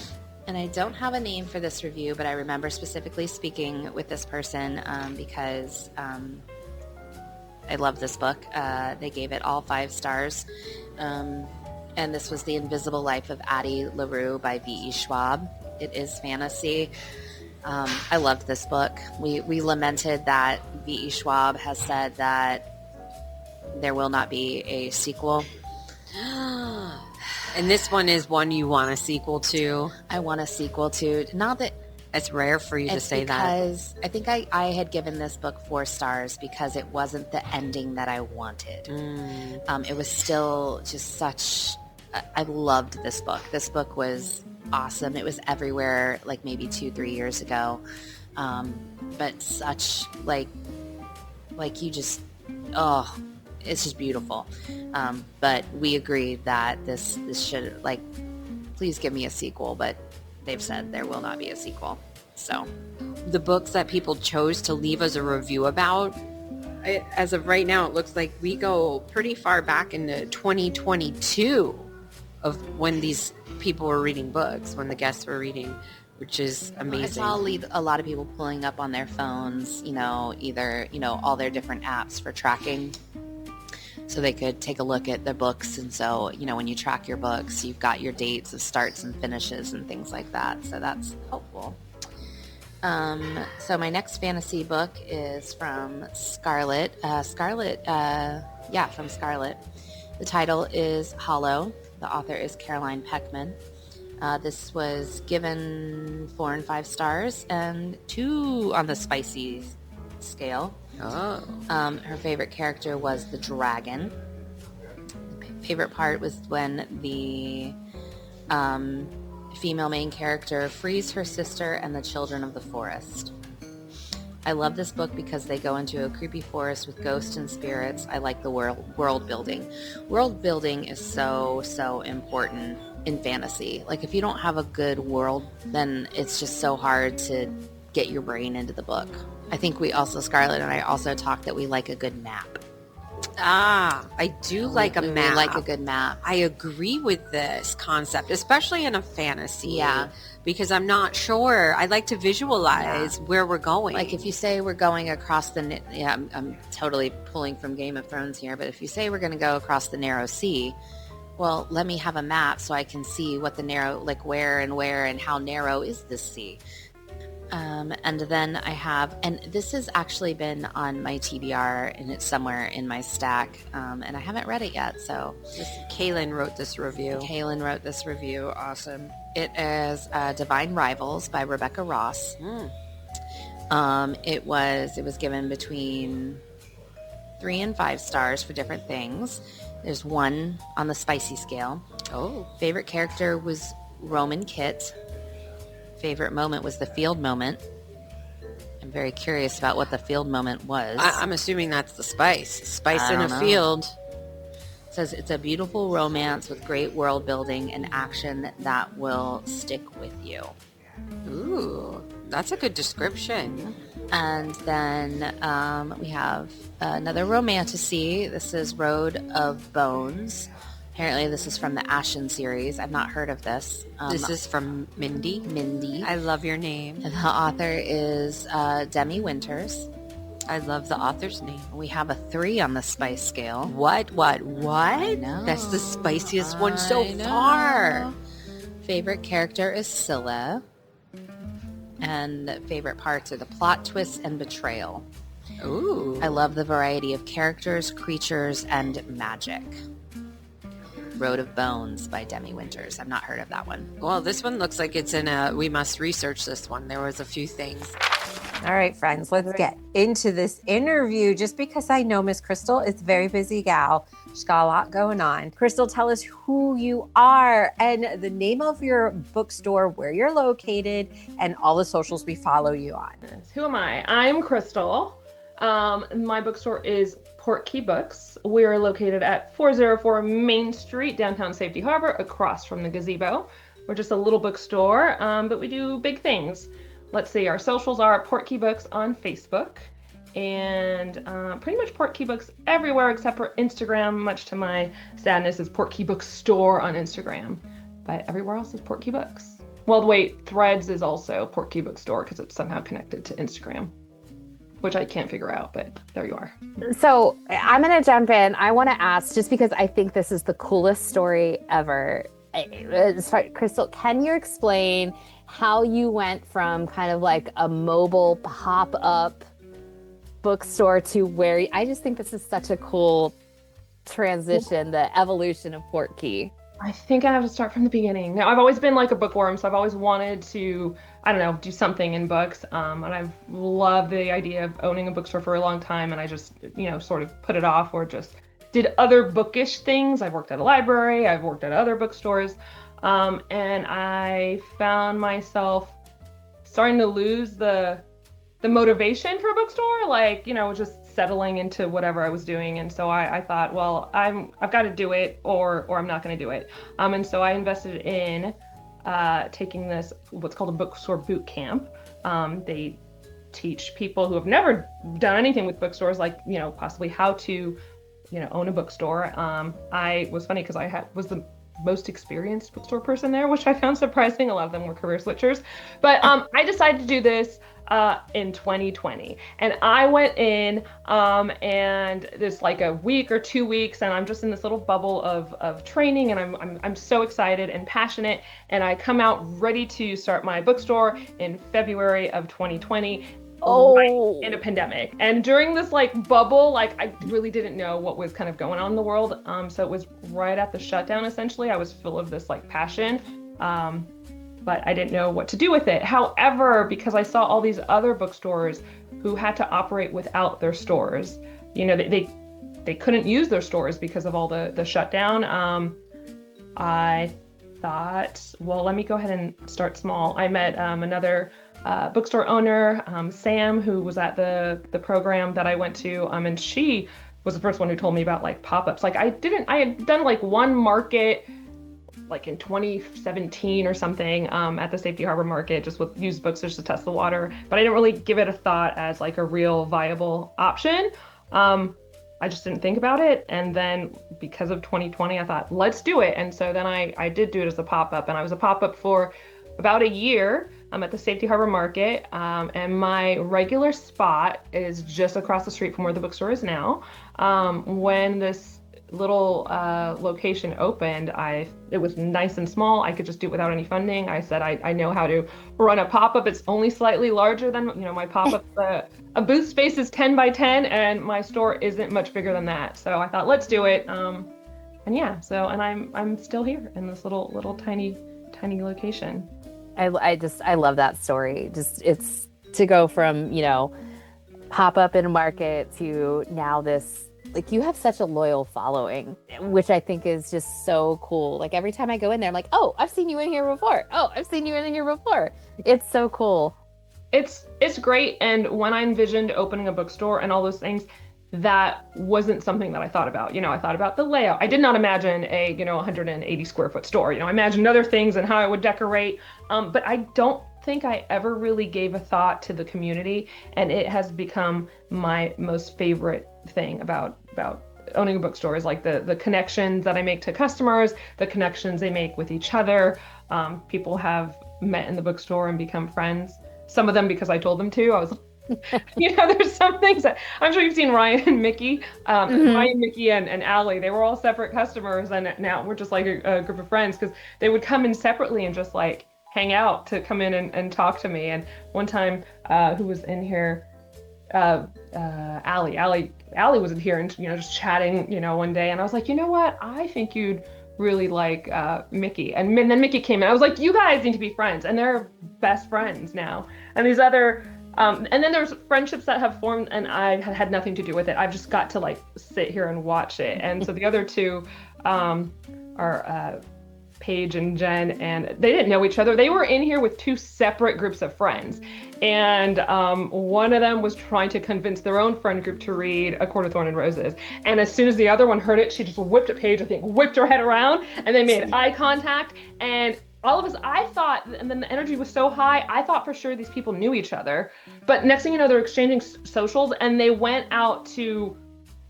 And I don't have a name for this review, but I remember specifically speaking with this person because I love this book. They gave it all 5 stars. And this was The Invisible Life of Addie LaRue by V.E. Schwab. It is fantasy. I loved this book. We lamented that V.E. Schwab has said that there will not be a sequel. And this one is one you want a sequel to? I want a sequel to. Not that it's rare for you to say that. Because I think I had given this book 4 stars because it wasn't the ending that I wanted. It was still just such... I loved this book. This book was awesome. It was everywhere like maybe 2-3 years ago. But such like you just... Oh... It's just beautiful. But we agreed that this should, like, please give me a sequel, but they've said there will not be a sequel. So the books that people chose to leave us a review about, as of right now, it looks like we go pretty far back into 2022 of when these people were reading books, when the guests were reading, which is amazing. I saw a lot of people pulling up on their phones, either, all their different apps for tracking, so they could take a look at the books. And so, when you track your books, you've got your dates of starts and finishes and things like that. So that's helpful. So my next fantasy book is from Scarlet. From Scarlet. The title is Hollow. The author is Caroline Peckman. This was given 4 and 5 stars and 2 on the spicy scale. Oh. Her favorite character was the dragon. Favorite part was when the female main character frees her sister and the children of the forest. I love this book because they go into a creepy forest with ghosts and spirits. I like the world building. World building is so important in fantasy. Like, if you don't have a good world, then it's just so hard to get your brain into the book. I think Scarlett and I also talked that we like a good map. I do like a map. We like a good map. I agree with this concept, especially in a fantasy. Yeah. Because I'm not sure. I like to visualize where we're going. Like, if you say we're going across the... I'm totally pulling from Game of Thrones here, but if you say we're going to go across the narrow sea, well, let me have a map so I can see what the narrow... Like, where and how narrow is this sea. And then I have, and this has actually been on my TBR and it's somewhere in my stack, and I haven't read it yet, so. Kaylin wrote this review. Awesome. It is Divine Rivals by Rebecca Ross. It was given between 3 and 5 stars for different things. There's 1 on the spicy scale. Oh. Favorite character was Roman Kit. Favorite moment was the field moment. I'm very curious about what the field moment was. I'm assuming that's the spice in a field. It says it's a beautiful romance with great world building and action that will stick with you. Ooh, that's a good description. And then we have another romantasy. This is Road of Bones. Apparently this is from the Ashen series. I've not heard of this. This is from Mindy. I love your name. And the author is Demi Winters. I love the author's name. We have a 3 on the spice scale. What? I know. That's the spiciest one so far. Favorite character is Scylla. And favorite parts are the plot twists and betrayal. Ooh. I love the variety of characters, creatures, and magic. Road of Bones by Demi Winters. I've not heard of that one. Well, this one looks like it's we must research this one. There was a few things. All right, friends, let's get into this interview. Just because I know Miss Crystal is a very busy gal. She's got a lot going on. Crystal, tell us who you are and the name of your bookstore, where you're located, and all the socials we follow you on. Who am I? I'm Crystal. My bookstore is Portkey Books. We are located at 404 Main Street, downtown Safety Harbor, across from the gazebo. We're just a little bookstore, but we do big things. Let's see, our socials are Portkey Books on Facebook, and pretty much Portkey Books everywhere except for Instagram. Much to my sadness, is Portkey Books Store on Instagram, but everywhere else is Portkey Books. Well, wait, Threads is also Portkey Books Store because it's somehow connected to Instagram, which I can't figure out, but there you are. So I'm going to jump in. I want to ask, just because I think this is the coolest story ever. Crystal, can you explain how you went from kind of like a mobile pop-up bookstore to where I just think this is such a cool transition, the evolution of Portkey. I think I have to start from the beginning. Now, I've always been like a bookworm, so I've always wanted to, I don't know, do something in books. And I've loved the idea of owning a bookstore for a long time, and I just, sort of put it off or just did other bookish things. I've worked at a library, I've worked at other bookstores, and I found myself starting to lose the motivation for a bookstore, just settling into whatever I was doing. And so I thought, well, I've got to do it or I'm not going to do it. And so I invested in taking this, what's called a bookstore boot camp. They teach people who have never done anything with bookstores, possibly how to, own a bookstore. I was funny because I was the most experienced bookstore person there, which I found surprising. A lot of them were career switchers. But I decided to do this. in 2020. And I went in and there's like a week or 2 weeks, and I'm just in this little bubble of training, and I'm so excited and passionate. And I come out ready to start my bookstore in February of 2020. Right in a pandemic. And during this like bubble, like I really didn't know what was kind of going on in the world. So it was right at the shutdown, essentially. I was full of this like passion, but I didn't know what to do with it. However, because I saw all these other bookstores who had to operate without their stores, you know, they couldn't use their stores because of all the shutdown. I thought, well, let me go ahead and start small. I met another bookstore owner, Sam, who was at the program that I went to, and she was the first one who told me about like pop-ups. Like I had done like one market like in 2017 or something at the Safety Harbor Market, just with used books just to test the water, but I didn't really give it a thought as like a real viable option. I just didn't think about it. And then because of 2020, I thought, let's do it. And so then I did do it as a pop-up, and I was a pop-up for about a year. I'm at the Safety Harbor Market, and my regular spot is just across the street from where the bookstore is now. When this little location opened, it was nice and small. I could just do it without any funding. I said, I know how to run a pop-up. It's only slightly larger than, you know, my pop-up. A booth space is 10 by 10, and my store isn't much bigger than that. So I thought, let's do it. And yeah, so, and I'm still here in this little tiny location. I love that story. Just it's to go from, you know, pop up in a market to now this, like, you have such a loyal following, which I think is just so cool. Like every time I go in there, I'm like, oh, I've seen you in here before. Oh, I've seen you in here before. It's so cool. It's great. And when I envisioned opening a bookstore and all those things, that wasn't something that I thought about. You know, I thought about the layout. I did not imagine a, 180 square foot store. You know, I imagined other things and how I would decorate. But I don't think I ever really gave a thought to the community. And it has become my most favorite thing about owning a bookstore is like the connections that I make to customers, the connections they make with each other. People have met in the bookstore and become friends. Some of them because I told them to. I was there's some things that I'm sure you've seen Ryan and Mickey, Ryan, Mickey, and Allie. They were all separate customers, and now we're just like a group of friends because they would come in separately and just like hang out to come in and talk to me. And one time, who was in here, Allie was in here and just chatting, one day, and I was like, you know what? I think you'd really like Mickey. And then Mickey came in. I was like, you guys need to be friends, and they're best friends now. And these other. And then there's friendships that have formed and I had nothing to do with it. I've just got to like sit here and watch it. And so the other two are Paige and Jen, and they didn't know each other. They were in here with two separate groups of friends. And one of them was trying to convince their own friend group to read A Court of Thorn and Roses. And as soon as the other one heard it, she just whipped at Paige, whipped her head around, and they made eye contact. And all of us, I thought, and then the energy was so high, I thought for sure these people knew each other. But next thing you know, they're exchanging socials, and they went out to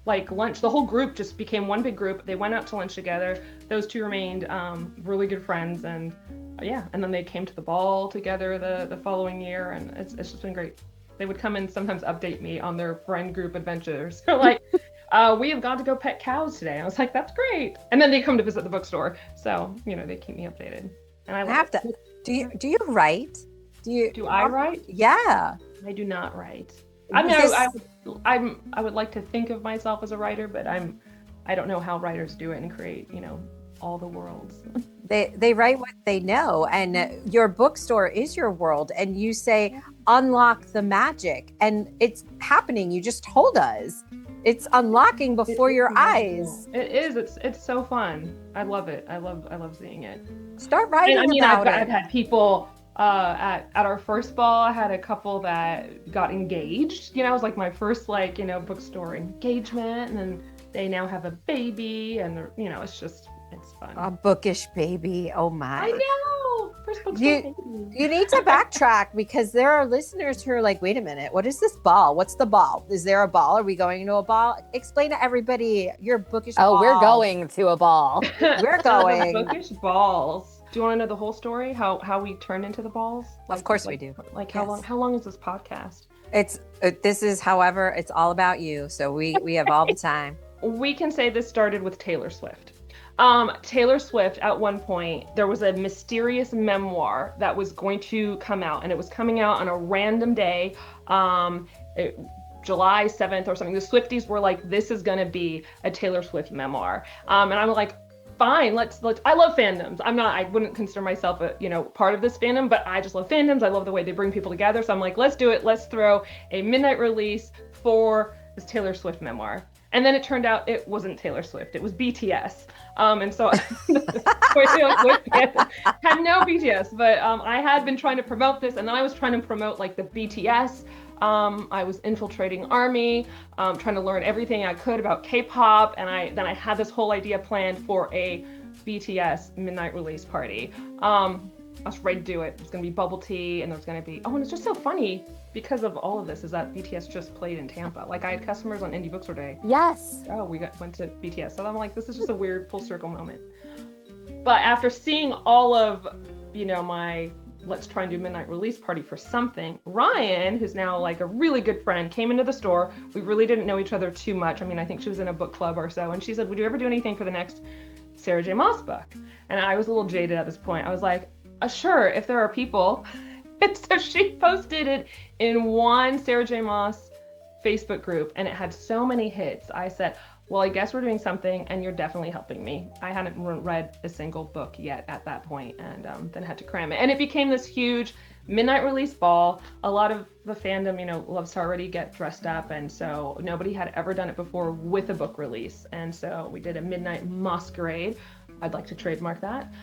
like lunch. The whole group just became one big group. They went out to lunch together. Those two remained really good friends, and and then they came to the ball together the following year, and it's just been great. They would come and sometimes update me on their friend group adventures. They're like, we have gone to go pet cows today. I was like, that's great. And then they come to visit the bookstore, so they keep me updated. And I have to. Do you write? Do I write? Yeah. I do not write. I mean, I would like to think of myself as a writer, but I don't know how writers do it and create, all the worlds. They write what they know, and your bookstore is your world, and you say unlock the magic, and it's happening. You just told us. It's unlocking before your eyes. It is. It's so fun. I love it. I love seeing it. Start writing about it. I've had people at our first ball. I had a couple that got engaged. It was like my first bookstore engagement, and then they now have a baby, and it's fun. A bookish baby. Oh my. I know. First bookstore baby. You need to backtrack because there are listeners who are like, wait a minute, what is this ball? What's the ball? Is there a ball? Are we going to a ball? Explain to everybody your bookish balls. Oh, we're going to a ball. We're going. Bookish balls. Do you want to know the whole story? How we turned into the balls? Of course we do. Like Yes. how long is this podcast? This is, however, it's all about you. So we have all the time. We can say this started with Taylor Swift. Taylor Swift, at one point, there was a mysterious memoir that was going to come out, and it was coming out on a random day, July 7th or something. The Swifties were like, this is going to be a Taylor Swift memoir. And I'm like, fine, let's, I love fandoms. I wouldn't consider myself a, part of this fandom, but I just love fandoms. I love the way they bring people together. So I'm like, let's do it. Let's throw a midnight release for this Taylor Swift memoir. And then it turned out it wasn't Taylor Swift, it was BTS. And so Taylor Swift had no BTS, but I had been trying to promote this, and then I was trying to promote like the BTS. I was infiltrating ARMY, trying to learn everything I could about K-pop, and then I had this whole idea planned for a BTS midnight release party. I was ready to do it. There's gonna be bubble tea, and there's gonna be, and it's just so funny because of all of this is that BTS just played in Tampa. Like I had customers on Indie Bookstore Day. Yes. Oh, went to BTS. So I'm like, this is just a weird full circle moment. But after seeing all of, my let's try and do midnight release party for something, Ryan, who's now like a really good friend, came into the store. We really didn't know each other too much. I mean, I think she was in a book club or so. And she said, would you ever do anything for the next Sarah J. Maas book? And I was a little jaded at this point. I was like, sure, if there are people. And so she posted it in one Sarah J. Maas Facebook group, and it had so many hits. I said, well, I guess we're doing something, and you're definitely helping me. I hadn't read a single book yet at that point, and then had to cram it. And it became this huge midnight release ball. A lot of the fandom, loves to already get dressed up, and so nobody had ever done it before with a book release. And so we did a midnight masquerade. I'd like to trademark that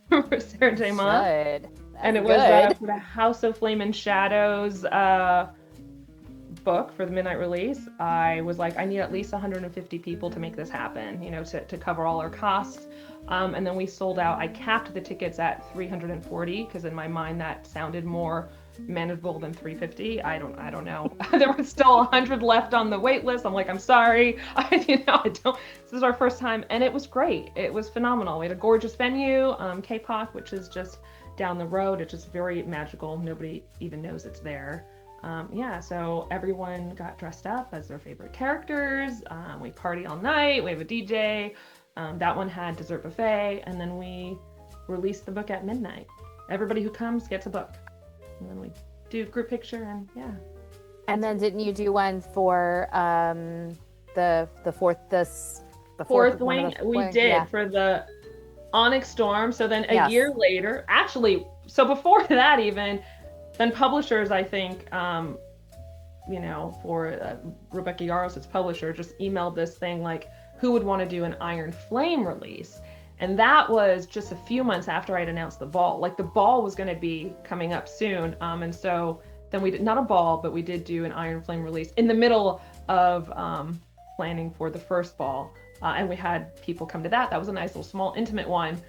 for Sarah J. Maas. Good. And it was for the House of Flame and Shadows book for the midnight release. I was like, I need at least 150 people to make this happen, to cover all our costs. And then we sold out. I capped the tickets at 340 because in my mind that sounded more manageable than 350. I don't know. There were still 100 left on the wait list. I'm like, I'm sorry. This is our first time, and it was great. It was phenomenal. We had a gorgeous venue, K-pop, which is just down the road. It's just very magical. Nobody even knows it's there. So everyone got dressed up as their favorite characters. We party all night. We have a DJ. That one had dessert buffet, and then we released the book at midnight. Everybody who comes gets a book, and then we do group picture, and yeah. And then didn't you do one for the fourth wing? We did for the Onyx Storm. So then a year later, actually, so before that even, then publishers, I think, for Rebecca Yarros, its publisher, just emailed this thing like, who would want to do an Iron Flame release? And that was just a few months after I'd announced the ball. Like the ball was going to be coming up soon. And so then we did, not a ball, but we did do an Iron Flame release in the middle of planning for the first ball. And we had people come to that. That was a nice little small intimate one.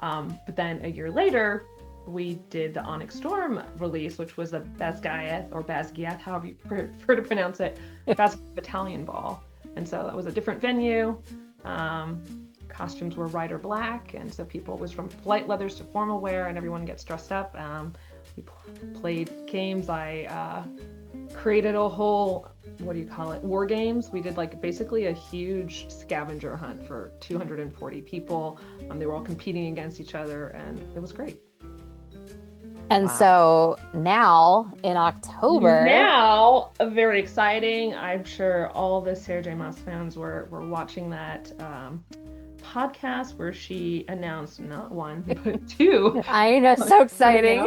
But then a year later, we did the Onyx Storm release, which was a Basgiath or Basgiath, however you prefer to pronounce it, Basgiath Battalion Ball. And so that was a different venue. Costumes were Rider Black, and so people, it was from light leathers to formal wear, and everyone gets dressed up. We played games. I created a whole, war games. We did like basically a huge scavenger hunt for 240 people. They were all competing against each other, and it was great. And so now in October. Now, very exciting. I'm sure all the Sarah J. Maas fans were watching that podcast where she announced not one, but two. I know, so exciting.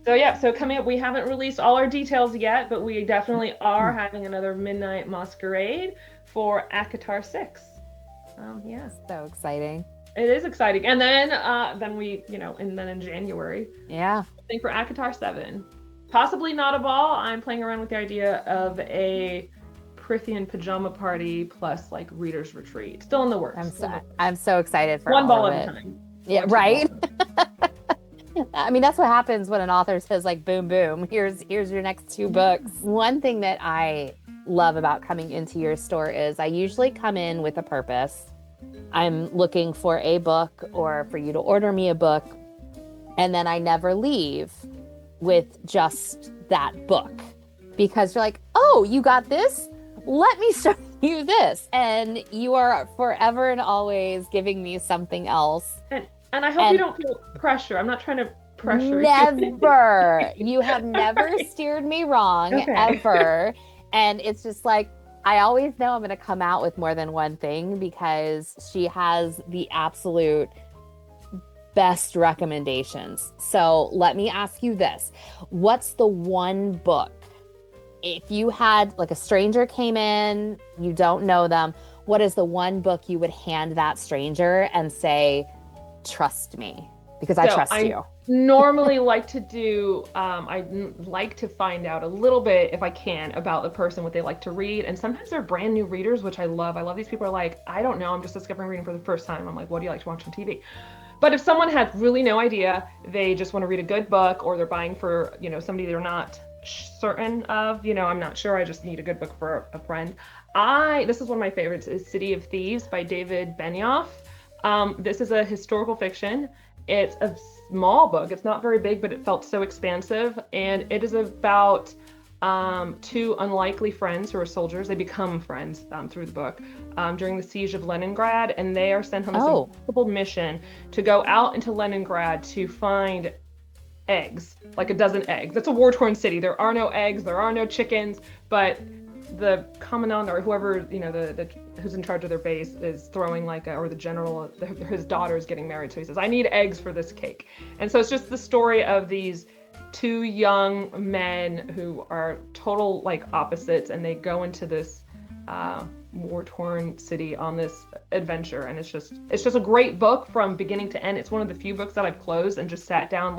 So coming up, we haven't released all our details yet, but we definitely are having another Midnight Masquerade for ACOTAR 6. So exciting. It is exciting. And then we, and then in January. Yeah. I think for ACOTAR 7. Possibly not a ball. I'm playing around with the idea of a Prithian pajama party plus like reader's retreat. Still in the works. I'm so excited for one all ball of at it. a time. Yeah, right. I mean, that's what happens when an author says like, boom, boom, here's your next 2 books. One thing that I love about coming into your store is I usually come in with a purpose. I'm looking for a book or for you to order me a book, and then I never leave with just that book, because you're like, oh, you got this? Let me show you this. And you are forever and always giving me something else. And I hope you don't feel pressure. I'm not trying to pressure you. Never. You have never steered me wrong, ever. And it's just like, I always know I'm going to come out with more than one thing, because she has the absolute best recommendations. So let me ask you this. What's the one book, if you had, like, a stranger came in, you don't know them, what is the one book you would hand that stranger and say, trust me, because I trust you? Normally like to do, I like to find out a little bit, if I can, about the person, what they like to read. And sometimes they're brand new readers, which I love. I love these people are like, I don't know, I'm just discovering reading for the first time. I'm like, what do you like to watch on TV? But if someone has really no idea, they just want to read a good book, or they're buying for, somebody they're not certain of, I'm not sure, I just need a good book for a friend. This is one of my favorites, is City of Thieves by David Benioff. This is a historical fiction. It's a small book. It's not very big, but it felt so expansive. And it is about two unlikely friends who are soldiers. They become friends through the book during the siege of Leningrad. And they are sent on this impossible mission to go out into Leningrad to find eggs, like a dozen eggs. It's a war-torn city. There are no eggs. There are no chickens. But the commandant, or whoever, who's in charge of their base, is throwing or the general, his daughter is getting married. So he says, I need eggs for this cake. And so it's just the story of these two young men who are total opposites, and they go into this war-torn city on this adventure. And it's just a great book from beginning to end. It's one of the few books that I've closed and just sat down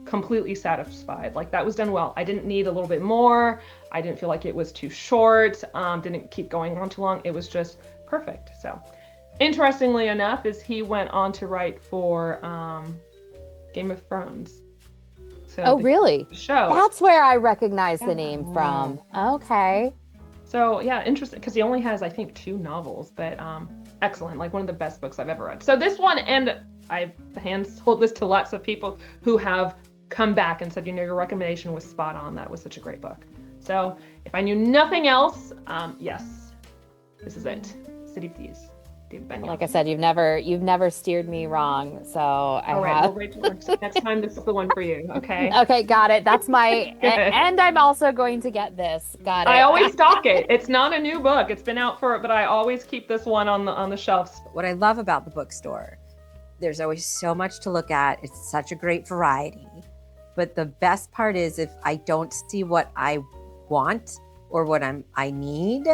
completely satisfied. That was done well. I didn't need a little bit more. I didn't feel like it was too short. Didn't keep going on too long. It was just perfect. So interestingly enough, he went on to write for Game of Thrones. So really? Show. That's where I recognize the name from. Okay. So yeah, interesting, because he only has, I think, 2 novels, but excellent, one of the best books I've ever read. So this one, and I've hand-sold this to lots of people who have come back and said, your recommendation was spot on. That was such a great book. So if I knew nothing else, yes, this is it. City of Thieves. David Benioff. Like I said, you've never steered me wrong. So All right, well, Rachel, next time this is the one for you. Okay. Okay, got it. That's my, and I'm also going to get this. Got it. I always stock it. It's not a new book. It's been out but I always keep this one on the shelves. What I love about the bookstore, there's always so much to look at. It's such a great variety. But the best part is, if I don't see what I want or what I need,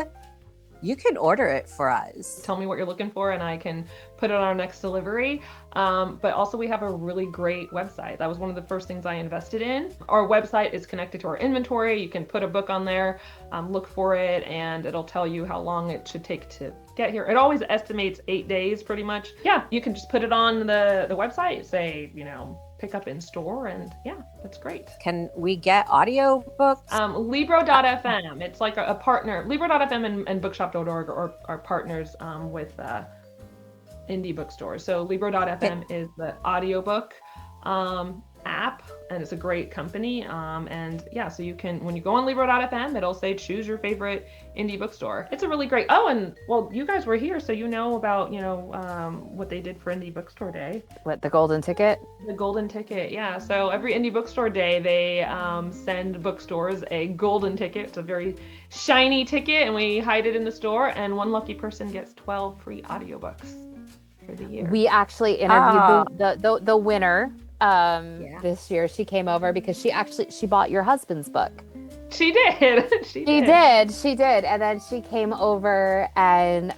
you can order it for us. Tell me what you're looking for and I can put it on our next delivery. But also we have a really great website. That was one of the first things I invested in. Our website is connected to our inventory. You can put a book on there, look for it, and it'll tell you how long it should take to get here. It always estimates 8 days pretty much. Yeah, you can just put it on the website, say, pick up in store, and yeah, that's great. Can we get audio books? Libro.fm. It's like a partner. Libro.fm and bookshop.org are partners with indie bookstores. So Libro.fm is the audiobook app, and it's a great company. And yeah, so you can, when you go on Libro.fm, it'll say choose your favorite indie bookstore. It's a really great, and well, you guys were here, so you know about, what they did for Indie Bookstore Day. What, the golden ticket? The golden ticket, yeah. So every Indie Bookstore Day, they send bookstores a golden ticket. It's a very shiny ticket, and we hide it in the store, and one lucky person gets 12 free audiobooks for the year. We actually interviewed the winner this year. She came over because she bought your husband's book. She did. She did. And then she came over and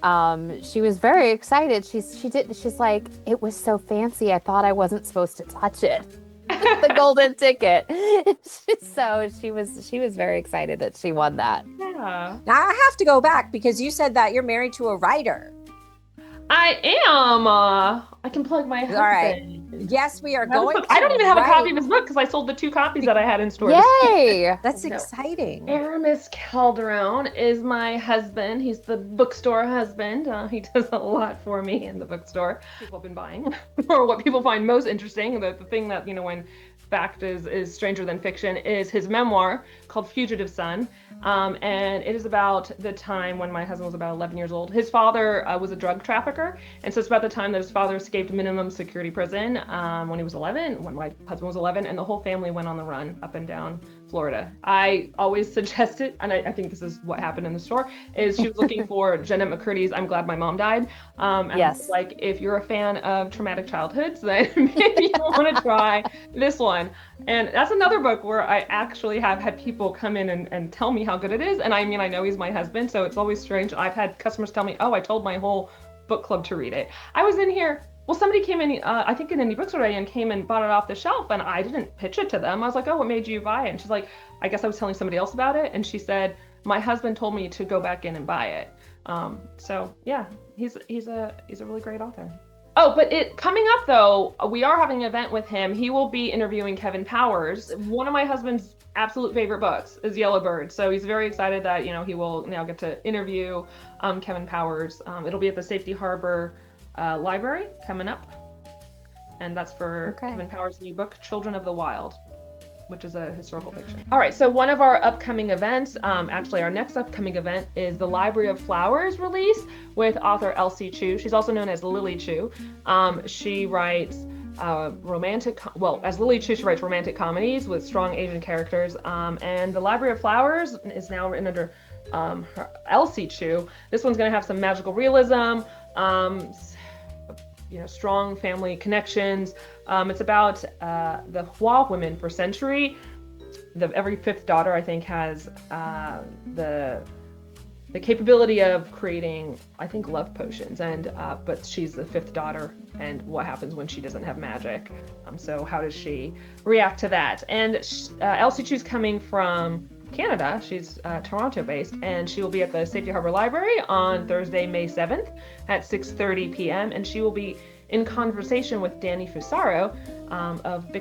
she was very excited. She's like, it was so fancy. I thought I wasn't supposed to touch it. The golden ticket. So she was very excited that she won that. Yeah. Now I have to go back because you said that you're married to a writer. I am. I can plug my husband. All right. Yes, we are going. I don't even have a Right. copy of his book because I sold the 2 copies that I had in store. Yay! That's No. exciting. Aramis Calderon is my husband. He's the bookstore husband. He does a lot for me in the bookstore. People have been buying, or what people find most interesting, the thing that, when fact is stranger than fiction, is his memoir called Fugitive Son. And it is about the time when my husband was about 11 years old. His father was a drug trafficker, and so it's about the time that his father escaped minimum security prison when he was 11, when my husband was 11, and the whole family went on the run up and down Florida. I always suggested, and I think this is what happened in the store, is she was looking for Jeanette McCurdy's I'm Glad My Mom Died. And Yes. like, if you're a fan of traumatic childhoods, then maybe you want to try this one. And that's another book where I actually have had people come in and tell me how good it is. And I mean, I know he's my husband, so it's always strange. I've had customers tell me, oh, I told my whole book club to read it. I was in here, well, somebody came in, I think in Indie Bookstore and came and bought it off the shelf, and I didn't pitch it to them. I was like, oh, what made you buy it? And she's like, I guess I was telling somebody else about it. And she said, my husband told me to go back in and buy it. So yeah, he's a really great author. Oh, but coming up though, we are having an event with him. He will be interviewing Kevin Powers. One of my husband's absolute favorite books is Yellowbird. So he's very excited that, he will now get to interview Kevin Powers. It'll be at the Safety Harbor Library coming up. And that's for Kevin Powers' new book, Children of the Wild, which is a historical fiction. All right, so one of our upcoming events, actually our next upcoming event, is the Library of Flowers release with author Elsie Chu. She's also known as Lily Chu. She writes as Lily Chu, she writes romantic comedies with strong Asian characters. And the Library of Flowers is now written under Elsie Chu. This one's gonna have some magical realism, strong family connections. It's about the Hua women for century. Every 5th daughter, I think, has the capability of creating, I think, love potions. And but she's the 5th daughter, and what happens when she doesn't have magic? So how does she react to that? And Elsie Chu's coming from Canada. She's Toronto-based, and she will be at the Safety Harbor Library on Thursday, May 7th at 6:30 p.m. And she will be in conversation with Danny Fusaro of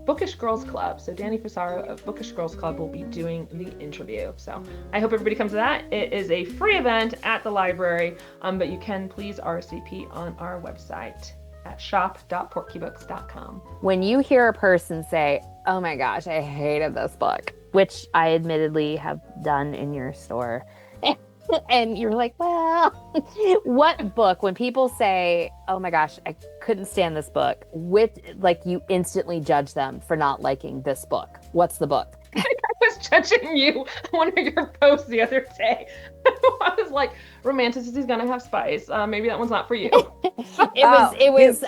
Bookish Girls Club. So Danny Fusaro of Bookish Girls Club will be doing the interview. So I hope everybody comes to that. It is a free event at the library, but you can please RSVP on our website at shop.portkybooks.com. When you hear a person say, oh my gosh, I hated this book, which I admittedly have done in your store, and you're like, well, what book, when people say, oh my gosh, I couldn't stand this book, you instantly judge them for not liking this book. What's the book? I was judging you on one of your posts the other day. I was like, romantasy is gonna have spice. Maybe that one's not for you. It was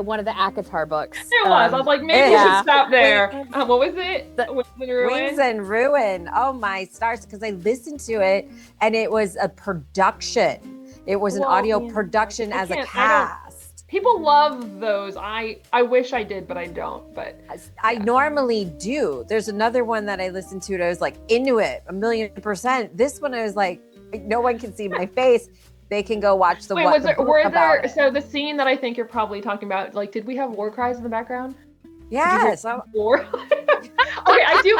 one of the Akatar books. It was. I was like, maybe you should stop there. What was it? Wings and Ruin. Oh my stars! Because I listened to it, and it was a production. It was an audio production as a cast. People love those. I wish I did, but I don't. But I normally do. There's another one that I listened to, and I was like into it 1,000,000%. This one, I was like, no one can see my face. They can go watch the. Wait, so the scene that I think you're probably talking about, like, did we have war cries in the background? Yes. War. Okay, I do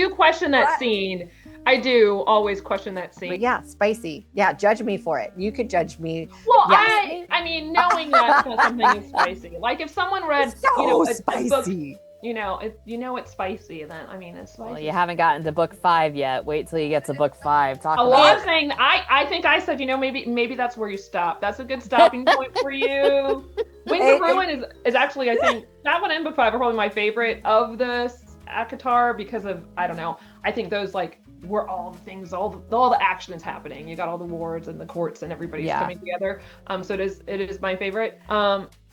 question that scene. I do always question that scene. But yeah, spicy. Yeah, judge me for it. You could judge me. Well, yes. I mean, knowing that something is spicy. Like if someone read, spicy. A book, it's spicy. Then I mean, it's spicy. Well, you haven't gotten to book 5 yet. Wait till you get to book 5. I'm saying, I think I said, maybe that's where you stop. That's a good stopping point for you. Wings of Ruin is actually, I think, that one and book 5 are probably my favorite of the Akatar because of, I don't know. I think those where all the things, all the action is happening. You got all the wards and the courts and everybody's coming together. So it is my favorite.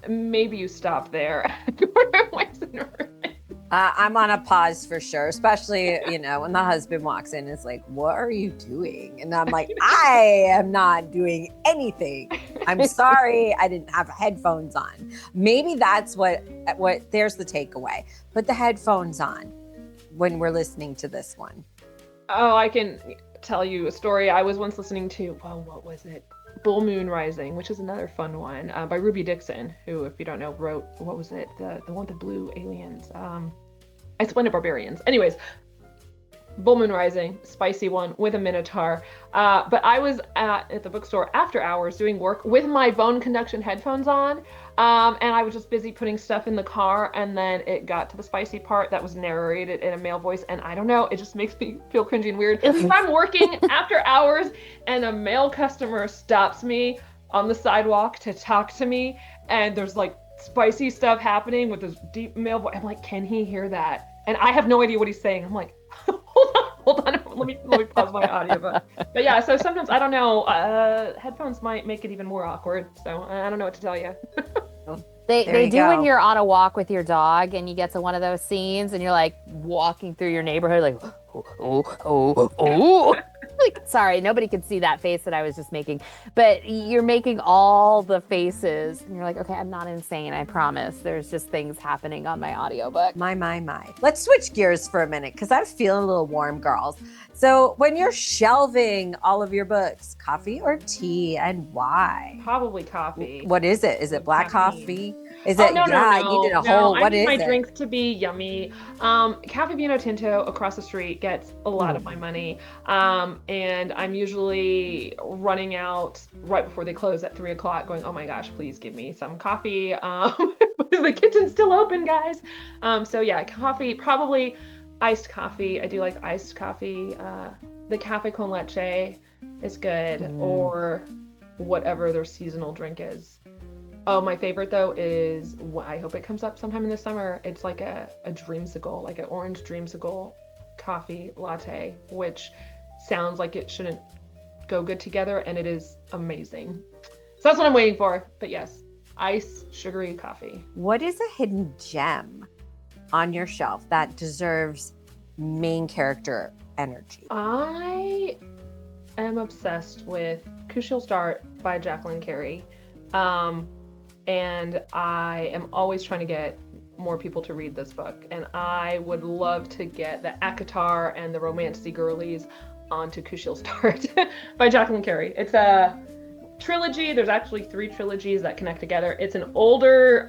Maybe you stop there. I'm on a pause for sure, especially, when the husband walks in, it's like, what are you doing? And I'm like, I am not doing anything. I'm sorry. I didn't have headphones on. Maybe that's what there's the takeaway. Put the headphones on when we're listening to this one. Oh, I can tell you a story. I was once listening to, what was it? Bull Moon Rising, which is another fun one by Ruby Dixon, who, if you don't know, wrote, what was it? The one with the blue aliens. Splendid Barbarians. Anyways, Bull Moon Rising, spicy one with a Minotaur. But I was at the bookstore after hours doing work with my bone conduction headphones on. And I was just busy putting stuff in the car. And then it got to the spicy part that was narrated in a male voice. And I don't know, it just makes me feel cringy and weird. If I'm working after hours and a male customer stops me on the sidewalk to talk to me, and there's like spicy stuff happening with this deep male voice, I'm like, can he hear that? And I have no idea what he's saying. I'm like, hold on, let me pause my audio. But yeah, so sometimes, I don't know, headphones might make it even more awkward. So I don't know what to tell you. They do when you're on a walk with your dog and you get to one of those scenes and you're like walking through your neighborhood like, oh. Like, sorry, nobody could see that face that I was just making, but you're making all the faces and you're like, okay, I'm not insane, I promise. There's just things happening on my audiobook. My. Let's switch gears for a minute because I'm feeling a little warm, girls. So when you're shelving all of your books, coffee or tea, and why? Probably coffee. What is it? Is it black coffee? Is Oh, it? no. I needed a whole. I What need is my it? drinks to be yummy. Cafe Vino Tinto across the street gets a lot of my money, and I'm usually running out right before they close at 3:00, going, "Oh my gosh, please give me some coffee." Because the kitchen's still open, guys. So yeah, coffee, probably iced coffee. I do like iced coffee. The cafe con leche is good, or whatever their seasonal drink is. Oh, my favorite though is, I hope it comes up sometime in the summer, it's like a dreamsicle, like an orange dreamsicle coffee latte, which sounds like it shouldn't go good together, and it is amazing. So that's what I'm waiting for. But yes, ice, sugary coffee. What is a hidden gem on your shelf that deserves main character energy? I am obsessed with Crucial Start by Jacqueline Carey. And I am always trying to get more people to read this book. And I would love to get the ACOTAR and the romantasy girlies onto Crucial Start by Jacqueline Carey. It's a trilogy. There's actually 3 trilogies that connect together. It's an older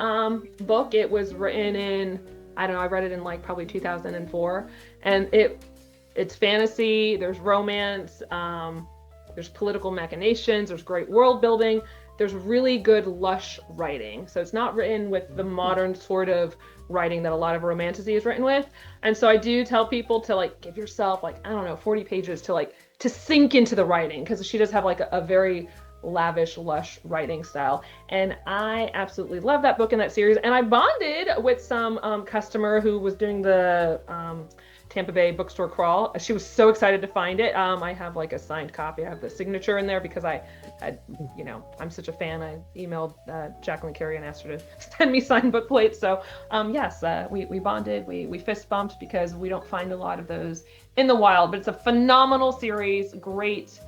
book. It was written in, I don't know, I read it in like probably 2004. And it's fantasy, there's romance, there's political machinations, there's great world building. There's really good, lush writing. So it's not written with the modern sort of writing that a lot of romantasy is written with. And so I do tell people to like give yourself like, I don't know, 40 pages to sink into the writing, because she does have like a very lavish, lush writing style. And I absolutely love that book and that series. And I bonded with some customer who was doing the Tampa Bay bookstore crawl. She was so excited to find it. I have like a signed copy. I have the signature in there because I'm such a fan. I emailed Jacqueline Carey and asked her to send me signed book plates. So yes, we bonded. We fist bumped because we don't find a lot of those in the wild. But it's a phenomenal series. Great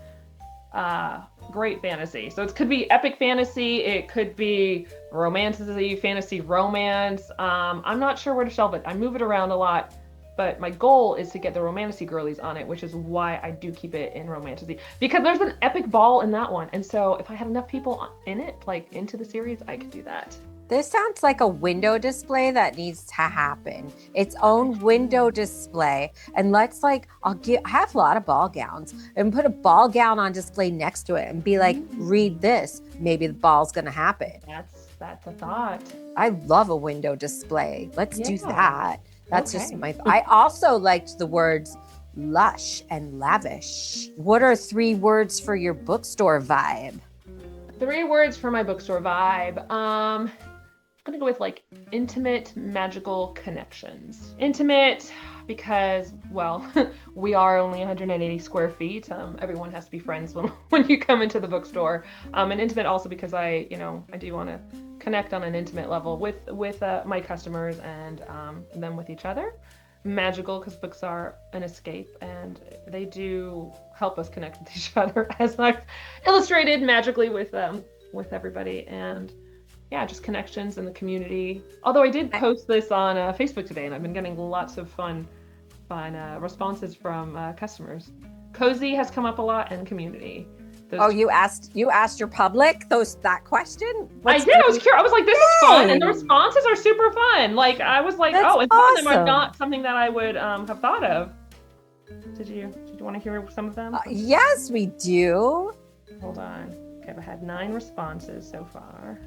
fantasy. So it could be epic fantasy. It could be romantasy, fantasy, romance. I'm not sure where to shelve it. I move it around a lot. But my goal is to get the romantasy girlies on it, which is why I do keep it in romantasy. Because there's an epic ball in that one. And so if I had enough people in it, like into the series, I could do that. This sounds like a window display that needs to happen. Its own window display. And let's I have a lot of ball gowns, and put a ball gown on display next to it and be like, read this. Maybe the ball's going to happen. That's a thought. I love a window display. Let's do that. That's okay. Just I also liked the words lush and lavish. What are 3 words for your bookstore vibe? 3 words for my bookstore vibe. I'm gonna go with like intimate, magical connections. Intimate because, well, we are only 180 square feet. Everyone has to be friends when you come into the bookstore. And intimate also because I do want to connect on an intimate level with my customers and them with each other. Magical because books are an escape and they do help us connect with each other, as I've illustrated magically with everybody. And yeah, just connections in the community. Although I did post this on Facebook today, and I've been getting lots of fun responses from customers. Cozy has come up a lot, and community. Oh, you asked your public that question? I did. I was curious. I was like, this is fun, and the responses are super fun. Like, I was like, That's and some of them are awesome. not something that I would have thought of. Did you want to hear some of them? Yes, we do. Hold on. Okay, I've had 9 responses so far.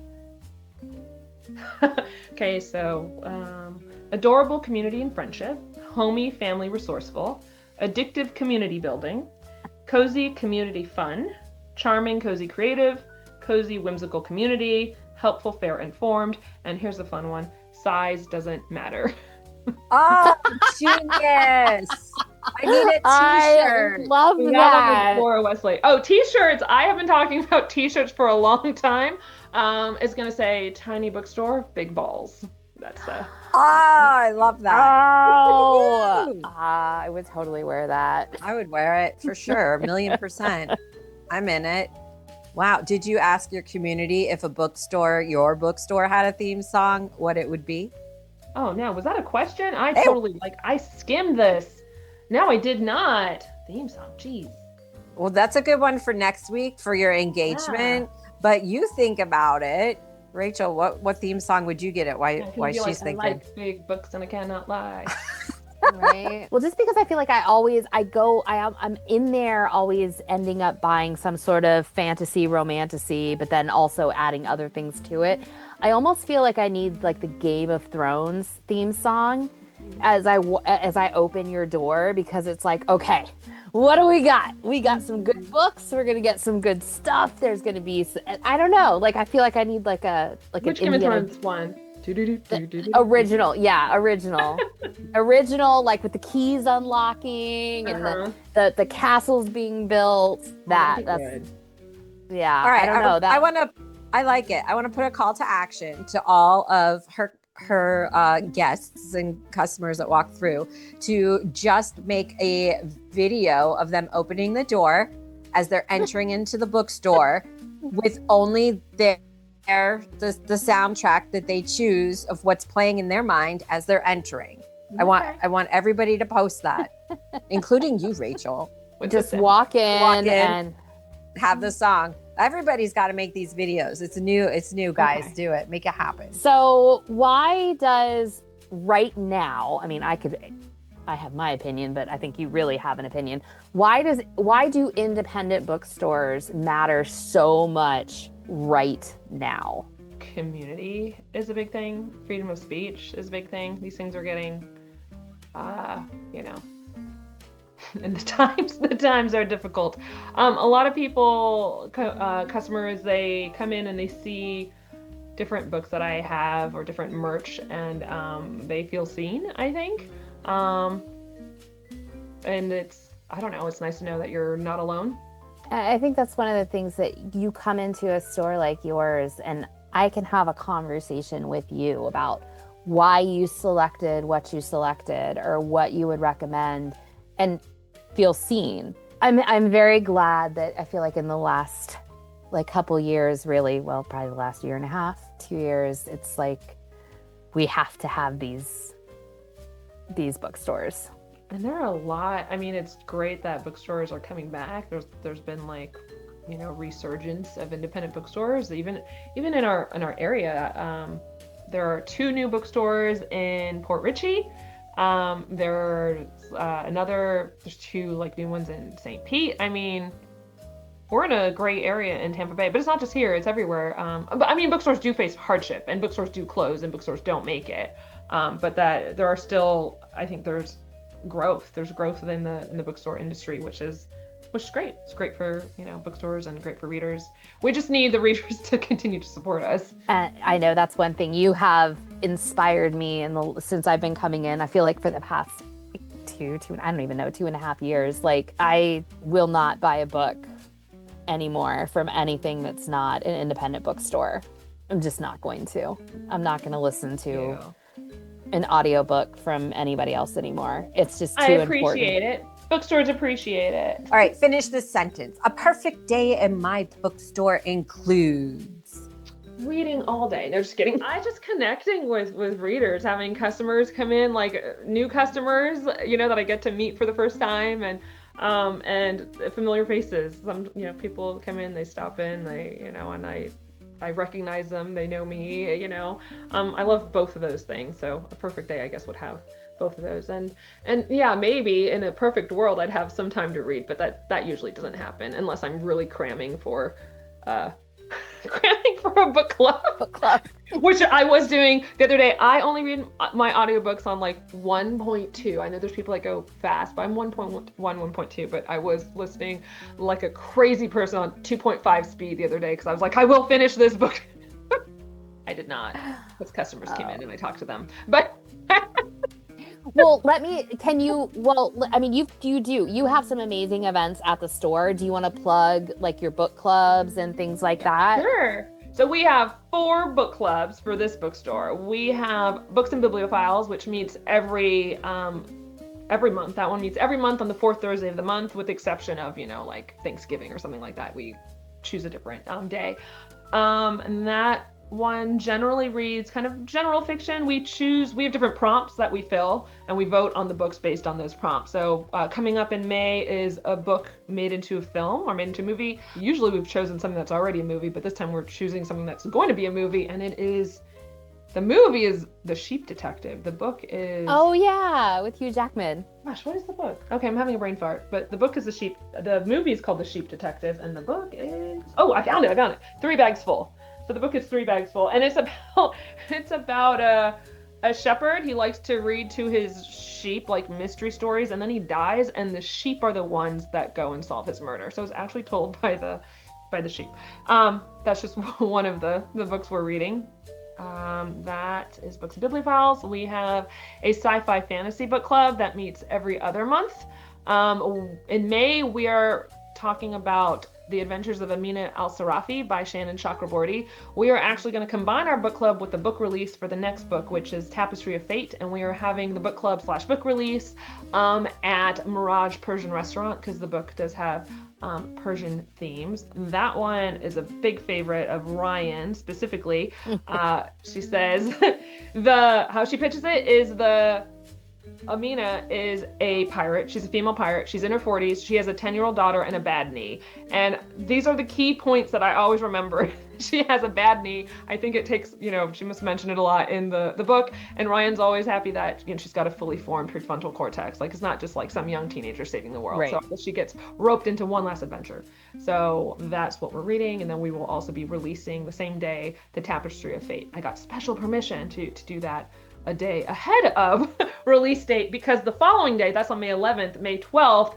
Okay, so adorable community and friendship, homey family resourceful, addictive community building, cozy community fun, charming cozy creative, cozy whimsical community, helpful fair informed, and here's the fun one, size doesn't matter. Oh, genius. I need a t-shirt. I love So that. Laura Wesley. Oh, t-shirts. I have been talking about t-shirts for a long time. It's going to say tiny bookstore, big balls. That's Oh, I love that. Oh, I would totally wear that. I would wear it for sure. 1,000,000%. I'm in it. Wow. Did you ask your community if your bookstore had a theme song, what it would be? Oh, no. Was that a question? I skimmed this. No, I did not. Theme song. Jeez. Well, that's a good one for next week for your engagement. Yeah. But you think about it. Rachel, what theme song would you get it? Why she's thinking? I like big books and I cannot lie. Right. Well, just because I feel like I'm in there always ending up buying some sort of fantasy romantasy, but then also adding other things to it. I almost feel like I need like the Game of Thrones theme song as I open your door, because it's like, okay, what do we got? We got some good books. We're gonna get some good stuff. There's gonna be, I don't know. Like, I feel like I need like which Game of Thrones one? Original, yeah, original, like with the keys unlocking and the castles being built. That's good. Yeah. All right, I don't know. I like it. I want to put a call to action to all of her guests and customers that walk through to just make a video of them opening the door as they're entering into the bookstore with only the soundtrack that they choose of what's playing in their mind as they're entering. Okay. I want everybody to post that, including you, Rachel. Just walk in and have the song. Everybody's got to make these videos. It's new, guys. Okay. Do it. Make it happen. So why does right now, I mean, I have my opinion, but I think you really have an opinion. Why do independent bookstores matter so much right now? Community is a big thing. Freedom of speech is a big thing. These things are getting, and the times are difficult. A lot of people, customers, they come in and they see different books that I have or different merch, and they feel seen, I think. And it's nice to know that you're not alone. I think that's one of the things, that you come into a store like yours and I can have a conversation with you about why you selected what you selected or what you would recommend, and feel seen. I'm very glad that I feel like in the last couple years, really, well, probably the last year and a half, 2 years, it's like we have to have these bookstores. And there are a lot. I mean, it's great that bookstores are coming back. There's been resurgence of independent bookstores, even in our area. There are 2 new bookstores in Port Richey. There's 2 new ones in St. Pete. I mean, we're in a great area in Tampa Bay, but it's not just here, it's everywhere. But I mean, bookstores do face hardship, and bookstores do close, and bookstores don't make it. But that there are still, I think there's growth. There's growth within the bookstore industry, which is great. It's great for, bookstores and great for readers. We just need the readers to continue to support us. I know that's one thing you have inspired me since I've been coming in. I feel like for the past 2.5 years, I will not buy a book anymore from anything that's not an independent bookstore. I'm just not going to. I'm not going to listen to an audiobook from anybody else anymore. It's just too important. I appreciate it. Bookstores appreciate it. All right, finish this sentence. A perfect day in my bookstore includes reading all day. No, just kidding. I just connecting with readers, having customers come in, new customers, that I get to meet for the first time, and and familiar faces. Some, people come in, they stop in, and I recognize them, they know me, I love both of those things. So a perfect day, I guess, would have both of those. And yeah, maybe in a perfect world, I'd have some time to read, but that usually doesn't happen unless I'm really cramming for a book club. Which I was doing the other day. I only read my audiobooks on like 1.2. I know there's people that go fast, but I'm 1.1, 1.2. But I was listening like a crazy person on 2.5 speed the other day because I was like, I will finish this book. I did not, because customers came in and I talked to them. But well, you have some amazing events at the store. Do you want to plug like your book clubs and things like that? Sure. So we have 4 book clubs for this bookstore. We have Books and Bibliophiles, which meets every month. That one meets every month on the 4th Thursday of the month, with the exception of, like Thanksgiving or something like that. We choose a different day. And that one generally reads kind of general fiction. We have different prompts that we fill, and we vote on the books based on those prompts. So coming up in May is a book made into a film or made into a movie. Usually we've chosen something that's already a movie, but this time we're choosing something that's going to be a movie, and the movie is The Sheep Detective. The book is... Oh yeah, with Hugh Jackman. Gosh, what is the book? Okay, I'm having a brain fart, but the book is the movie is called The Sheep Detective, and the book is... Oh, I found it. 3 Bags Full. So the book is 3 Bags Full, and it's about a shepherd. He likes to read to his sheep like mystery stories, and then he dies, and the sheep are the ones that go and solve his murder. So it's actually told by the sheep. That's just one of the books we're reading. That is Books and Bibliophiles. We have a sci-fi fantasy book club that meets every other month. In May, we are talking about The Adventures of Amina Al-Sarafi by Shannon Chakraborty. We are actually going to combine our book club with the book release for the next book, which is Tapestry of Fate, and we are having the book club / book release at Mirage Persian Restaurant, because the book does have Persian themes. That one is a big favorite of Ryan specifically. She says how she pitches it is Amina is a pirate. She's a female pirate. She's in her 40s. She has a 10-year-old daughter and a bad knee. And these are the key points that I always remember. She has a bad knee. I think it takes, she must mention it a lot in the book. And Ryan's always happy that she's got a fully formed prefrontal cortex. Like, it's not just like some young teenager saving the world. Right. So she gets roped into one last adventure. So that's what we're reading. And then we will also be releasing the same day the Tapestry of Fate. I got special permission to do that a day ahead of release date, because the following day, that's on May 11th, May 12th,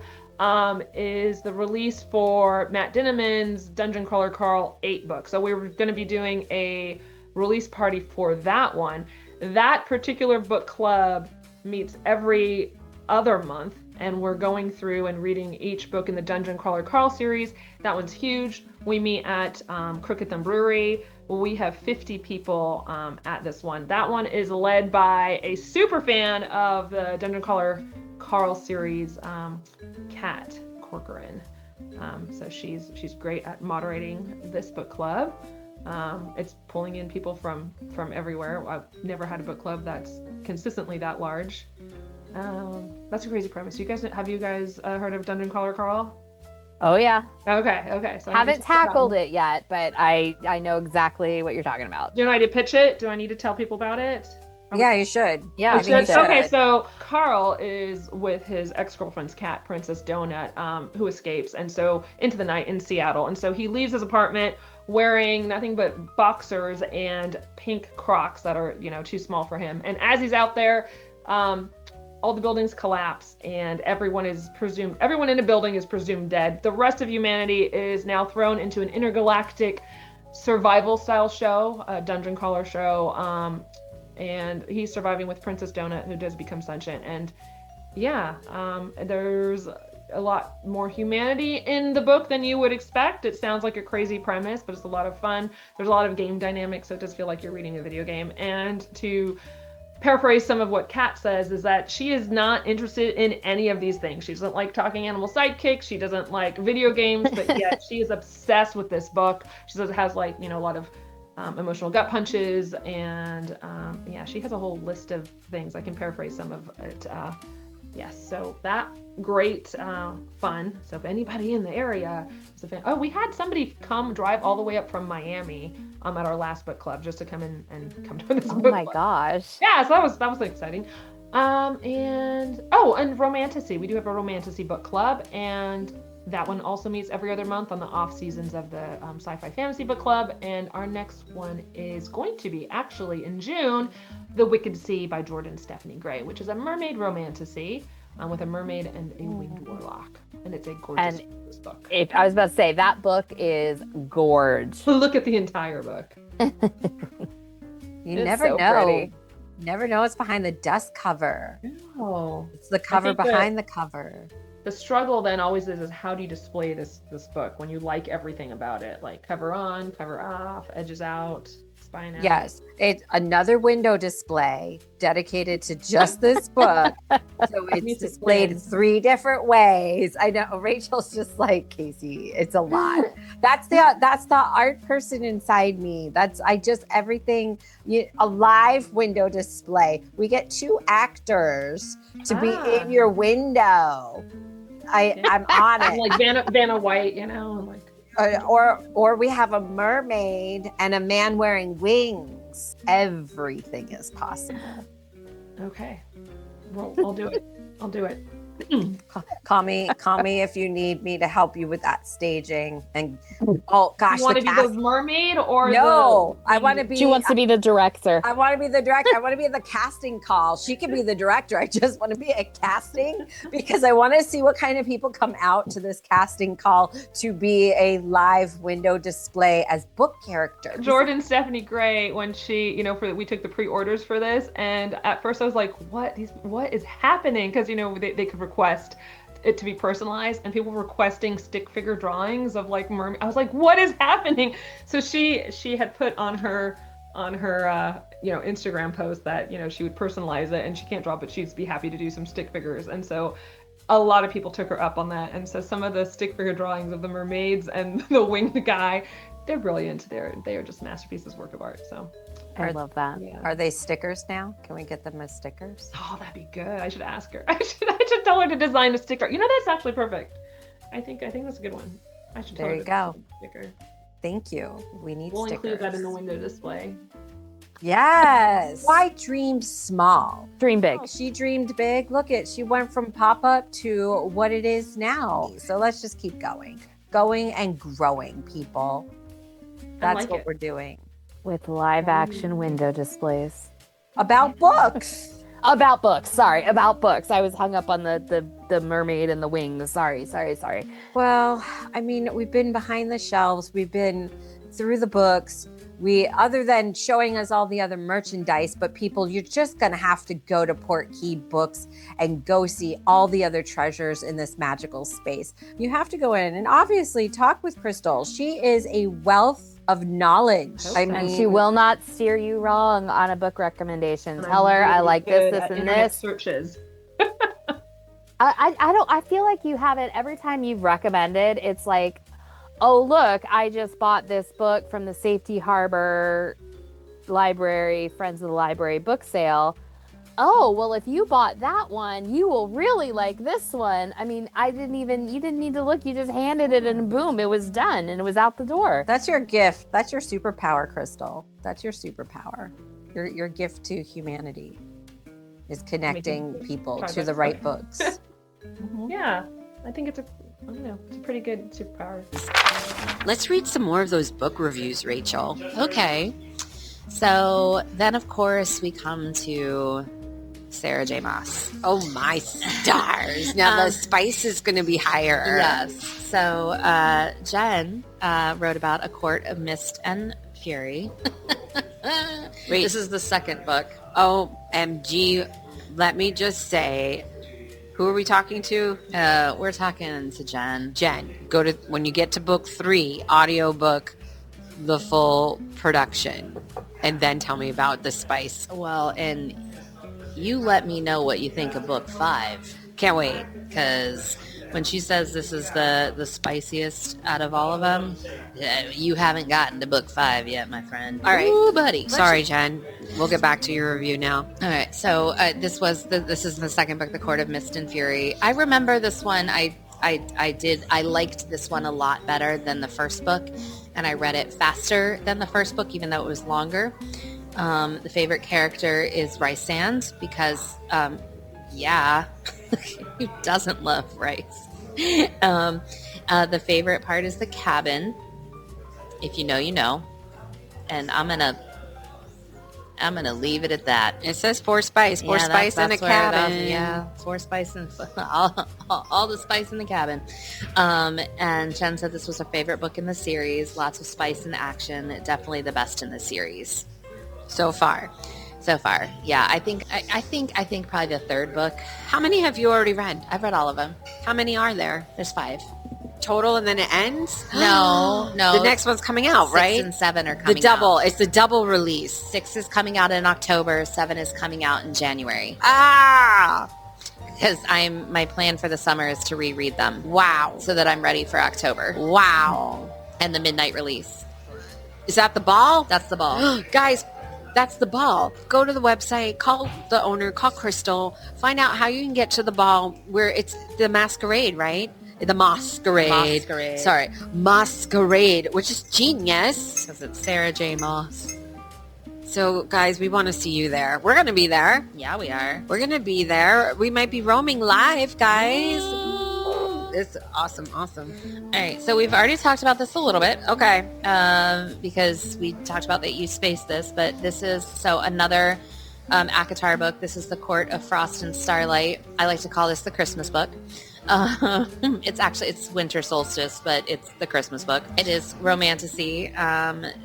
is the release for Matt Dinniman's Dungeon Crawler Carl 8 book. So we're going to be doing a release party for that one. That particular book club meets every other month, and we're going through and reading each book in the Dungeon Crawler Carl series. That one's huge. We meet at Crooked Thumb Brewery. We have 50 people at this one. That one is led by a super fan of the Dungeon Crawler Carl series, Kat Corcoran. So she's great at moderating this book club. It's pulling in people from everywhere. I've never had a book club that's consistently that large. That's a crazy premise. Have you guys heard of Dungeon Crawler Carl? Oh yeah. Okay. So haven't tackled it yet, but I know exactly what you're talking about. Do I need to pitch it? Do I need to tell people about it? Yeah, you should. Yeah, I think you should. Okay, so Carl is with his ex-girlfriend's cat, Princess Donut, who escapes, and so into the night in Seattle. And so he leaves his apartment wearing nothing but boxers and pink Crocs that are, too small for him. And as he's out there, all the buildings collapse, and everyone in a building is presumed dead. The rest of humanity is now thrown into an intergalactic survival style show, a dungeon crawler show, and he's surviving with Princess Donut, who does become sentient. And there's a lot more humanity in the book than you would expect. It sounds like a crazy premise, but it's a lot of fun. There's a lot of game dynamics, so it does feel like you're reading a video game. And to paraphrase some of what Kat says is that she is not interested in any of these things. She doesn't like talking animal sidekicks. She doesn't like video games, but yet she is obsessed with this book. She says it has a lot of emotional gut punches, and she has a whole list of things. I can paraphrase some of it Yes, so that great fun. So if anybody in the area is a fan, we had somebody come drive all the way up from Miami at our last book club just to come in and come to this Oh book my club. gosh. Yeah, so that was exciting. And romantasy. We do have a romantasy book club, and that one also meets every other month on the off seasons of the sci-fi fantasy book club. And our next one is going to be actually in June, The Wicked Sea by Jordan Stephanie Gray, which is a mermaid romantasy with a mermaid and a winged warlock. And it's a gorgeous book. I was about to say, that book is gorge. Look at the entire book. You never know. Pretty. Never know what's behind the dust cover. Oh, it's the cover behind the cover. The struggle then always is how do you display this book when you like everything about it, like cover on, cover off, edges out, spine out. Yes, it's another window display dedicated to just this book. So it's displayed 3 different ways. I know Rachel's just like, Casey, it's a lot. That's the art person inside me. Everything. A live window display. We get 2 actors to be in your window. I'm on it. Like Vanna White, like. Or we have a mermaid and a man wearing wings. Everything is possible. Okay. Well, I'll do it. I'll do it. Call me if you need me to help you with that staging. And oh gosh, you want to be the mermaid or no? I want to be. She wants to be the director. I want to be the director. I want to be the casting call. She can be the director. I just want to be at casting because I want to see what kind of people come out to this casting call to be a live window display as book characters. Jordan Stephanie Gray, when she, we took the pre-orders for this, and at first I was like, what is happening? Because they could request it to be personalized, and people were requesting stick figure drawings of like mermaid. I was like, what is happening? So she had put on her Instagram post that she would personalize it, and she can't draw, but she'd be happy to do some stick figures. And so a lot of people took her up on that, and so some of the stick figure drawings of the mermaids and the winged guy, they're brilliant. They are just masterpieces, work of art. So I love that. Yeah. Are they stickers now? Can we get them as stickers? Oh, that'd be good. I should ask her. I should tell her to design a sticker. That's actually perfect. I think that's a good one. I should tell her to design a sticker. Thank you. We'll include that in the window display. Yes. Why dream small? Dream big. Oh, she dreamed big. Look she went from pop-up to what it is now. So let's just keep going and growing, people. That's what we're doing. With live action window displays. About books. About books. I was hung up on the mermaid and the wings. Sorry. Well, we've been behind the shelves. We've been through the books. Other than showing us all the other merchandise, but people, you're just going to have to go to Port Key Books and go see all the other treasures in this magical space. You have to go in and obviously talk with Crystal. She is a wealth of knowledge. And she will not steer you wrong on a book recommendation. Tell her, I like this, and this. Searches. I feel like you have it every time you've recommended. It's like, oh, look, I just bought this book from the Safety Harbor Library, Friends of the Library book sale. Oh, well, if you bought that one, you will really like this one. You didn't need to look. You just handed it and boom, it was done and it was out the door. That's your gift. That's your superpower, Crystal. That's your superpower. Your gift to humanity is connecting people to the right books. Mm-hmm. Yeah, I think it's a pretty good superpower. Let's read some more of those book reviews, Rachel. Okay. So then, of course, we come to Sarah J. Maas. Oh, my stars. Now, the spice is going to be higher. Yes. So Jen wrote about A Court of Mist and Fury. Wait. This is the second book. OMG. Let me just say, who are we talking to? We're talking to Jen. Jen, when you get to book 3, audiobook, the full production, and then tell me about the spice. Well, and you let me know what you think of book 5. Can't wait. Because When she says this is the spiciest out of all of them, you haven't gotten to book 5 yet, my friend. All right. Ooh, buddy. Sorry, Jen. We'll get back to your review now. All right, so this is the second book, The Court of Mist and Fury. I remember this one. I liked this one a lot better than the first book, and I read it faster than the first book, even though it was longer. The favorite character is Rysand because, who doesn't love rice? The favorite part is the cabin. If you know, you know. And I'm gonna leave it at that. It says 4 spice. 4 spice in a cabin. Yeah, 4 spice and all the spice in the cabin. And Jen said this was her favorite book in the series. Lots of spice and action. Definitely the best in the series So far. Yeah, I think probably the third book. How many have you already read? I've read all of them. How many are there? There's 5. Total, and then it ends? No. The next one's coming out, 6 right? and 7 are coming The double. out. It's the double release. 6 is coming out in October. 7 is coming out in January. Ah! Because my plan for the summer is to reread them. Wow. So that I'm ready for October. Wow. And the midnight release. Is that the ball? That's the ball. Guys, that's the ball. Go to the website, call the owner, call Crystal, find out how you can get to the ball where it's the masquerade, right? The masquerade. Sorry. Masquerade, which is genius. Because it's Sarah J. Maas. So, guys, we want to see you there. We're going to be there. Yeah, we are. We're going to be there. We might be roaming live, guys. It's awesome. All right, so we've already talked about this a little bit. Okay. Because we talked about that you spaced this, but this is another ACOTAR book. This is The Court of Frost and Starlight. I like to call this the Christmas book. It's winter solstice, but it's the Christmas book. It is romantasy.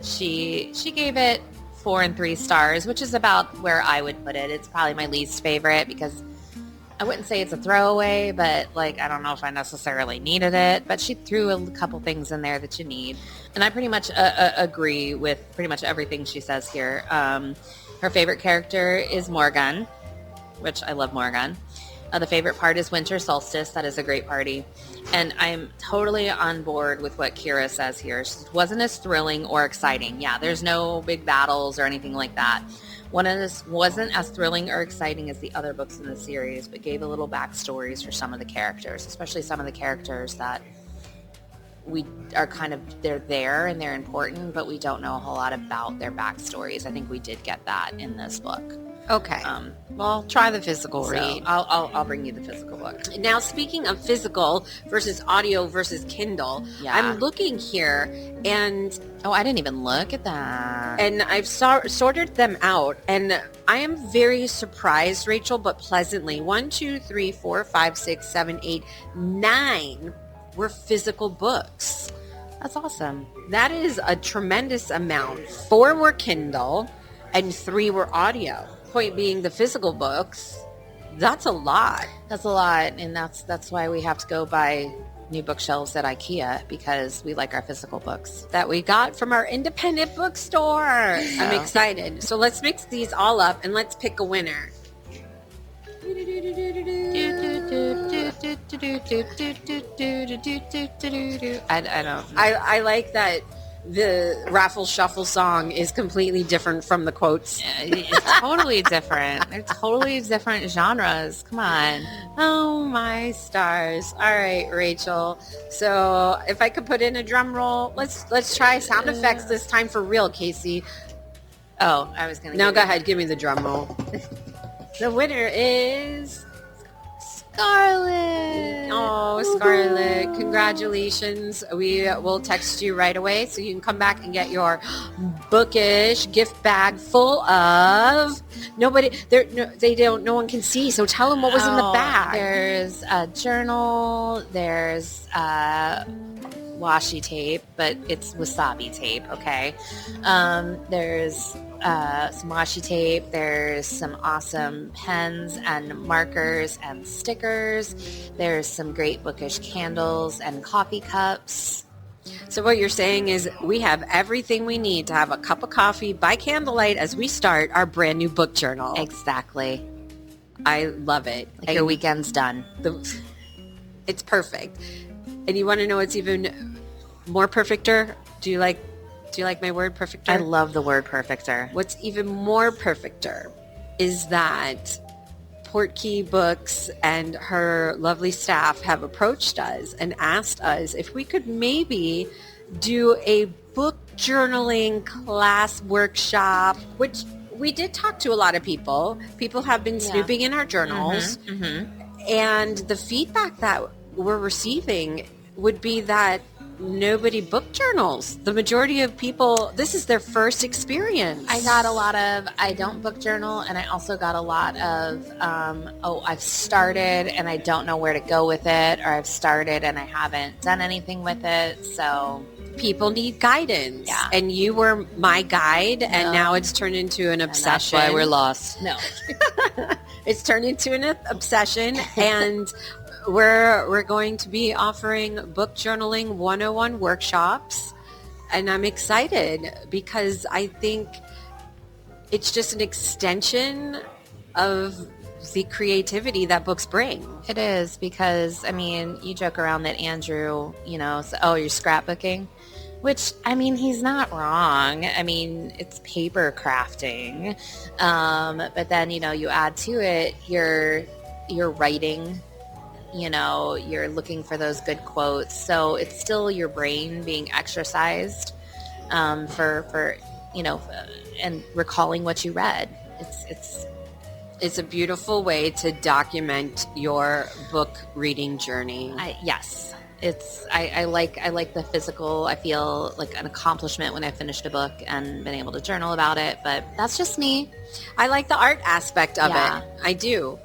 She gave it 4 and 3 stars, which is about where I would put it. It's probably my least favorite because I wouldn't say it's a throwaway, but I don't know if I necessarily needed it. But she threw a couple things in there that you need, and I pretty much agree with pretty much everything she says here. Her favorite character is Morgan, which I love Morgan. The favorite part is winter solstice. That is a great party. And I'm totally on board with what Kira says here. It wasn't as thrilling or exciting. Yeah, there's no big battles or anything like that. One of this wasn't as thrilling or exciting as the other books in the series, but gave a little backstories for some of the characters, especially some of the characters that we are they're there and they're important, but we don't know a whole lot about their backstories. I think we did get that in this book. Okay. Well, try the physical read. I'll bring you the physical book. Now, speaking of physical versus audio versus Kindle, Yeah. I'm looking here, and I didn't even look at that. and I've sorted them out, and I am very surprised, Rachel, but pleasantly. 1, 2, 3, 4, 5, 6, 7, 8, 9 were physical books. That's awesome. That is a tremendous amount. 4 were Kindle, and 3 were audio. Point being, the physical books, that's a lot. That's a lot, and that's why we have to go buy new bookshelves at IKEA, because we like our physical books. That we got from our independent bookstore. I'm excited. So let's mix these all up and let's pick a winner. I don't. I like that the raffle shuffle song is completely different from the quotes. It's totally different. They're totally different genres. Come on. Oh my stars. All right, Rachel. So if I could put in a drum roll, let's try sound effects this time for real, Casey. Oh, I was going to. No, go ahead. Give me the drum roll. The winner is Scarlett. Oh, Scarlett. Congratulations. We will text you right away so you can come back and get your bookish gift bag full of no one can see. So tell them what was in the bag. There's a journal. There's washi tape, but it's wasabi tape, okay? There's some washi tape. There's some awesome pens and markers and stickers. There's some great bookish candles and coffee cups. So what you're saying is we have everything we need to have a cup of coffee by candlelight as we start our brand new book journal. Exactly. I love it. Like your weekend's done. It's perfect. And you want to know what's even more perfecter? Do you like my word perfecter? I love the word perfecter. What's even more perfecter is that Portkey Books and her lovely staff have approached us and asked us if we could maybe do a book journaling class workshop, which we did talk to a lot of people. People have been snooping in our journals. And the feedback that we're receiving would be that nobody book journals. The majority of people, this is their first experience. I got a lot of, I don't book journal, and I also got a lot of, I've started and I don't know where to go with it, or I've started and I haven't done anything with it. So people need guidance. Yeah. And you were my guide, and now it's turned into an obsession. that's why we're lost. No. It's turned into an obsession, and we're going to be offering book journaling 101 workshops, and I'm excited because I think it's just an extension of the creativity that books bring. It is, because, I mean, you joke around that Andrew, you're scrapbooking, which, I mean, he's not wrong. I mean, it's paper crafting. But then, you add to it, you're writing, you're looking for those good quotes. So it's still your brain being exercised for and recalling what you read. It's a beautiful way to document your book reading journey. Yes. I like the physical. I feel like an accomplishment when I finished a book and been able to journal about it, but that's just me. I like the art aspect of Yeah. it. I do.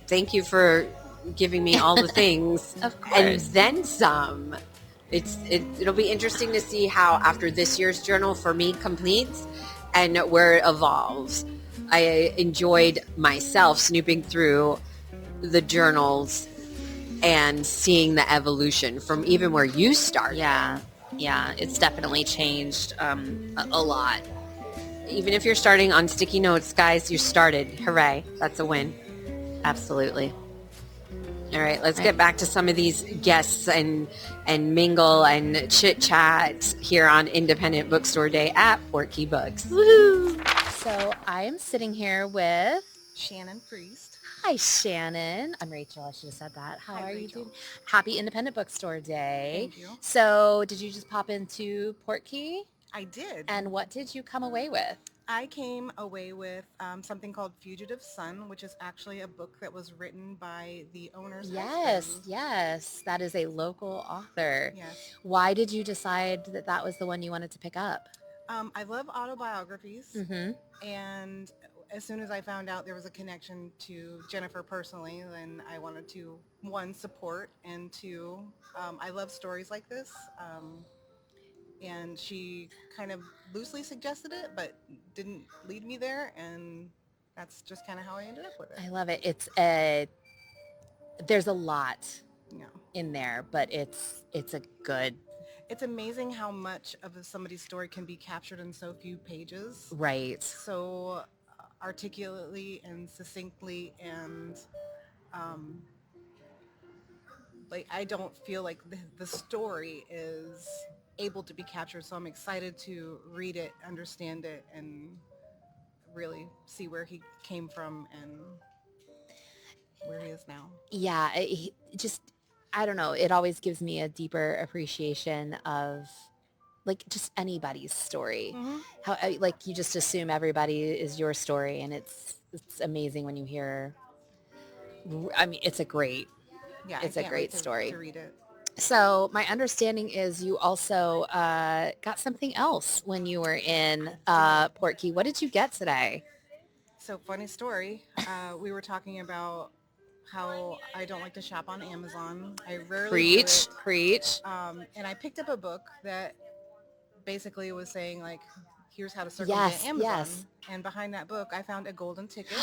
Thank you for giving me all the things. Of course. And then some. It'll be interesting to see how after this year's journal for me completes and where it evolves. I enjoyed myself snooping through the journals and seeing the evolution from even where you started. Yeah, it's definitely changed a lot. Even if you're starting on sticky notes, guys, you started. Hooray. That's a win. Absolutely. All right, let's get back to some of these guests and mingle and chit chat here on Independent Bookstore Day at Portkey Books. Woohoo! So I am sitting here with Shannon Priest. Hi, Shannon. I'm Rachel. I should have said that. How Hi, are you Rachel. doing? Happy Independent Bookstore Day. Thank you. So did you just pop into Portkey? I did. And what did you come away with? I came away with something called Fugitive Son, which is actually a book that was written by the owner's husband. Yes. That is a local author. Yes. Why did you decide that that was the one you wanted to pick up? I love autobiographies. Mm-hmm. And as soon as I found out there was a connection to Jennifer personally, then I wanted to, one, support, and two, I love stories like this. And she kind of loosely suggested it, but didn't lead me there. And that's just kind of how I ended up with it. I love it. There's a lot Yeah. in there, but it's a good, It's amazing how much of somebody's story can be captured in so few pages. right. So articulately and succinctly, and like I don't feel like the story is able to be captured, so I'm excited to read it, understand it, and really see where he came from and where he is now. Yeah, I don't know. It always gives me a deeper appreciation of like just anybody's story. Mm-hmm. How like you just assume everybody is your story, and it's amazing when you hear. I mean, it's a great wait story. to read it. So my understanding is you also got something else when you were in Portkey. What did you get today? So funny story. We were talking about how I don't like to shop on Amazon. I rarely do it. Preach. And I picked up a book that basically was saying like, here's how to circumvent Amazon. Yes. And behind that book, I found a golden ticket.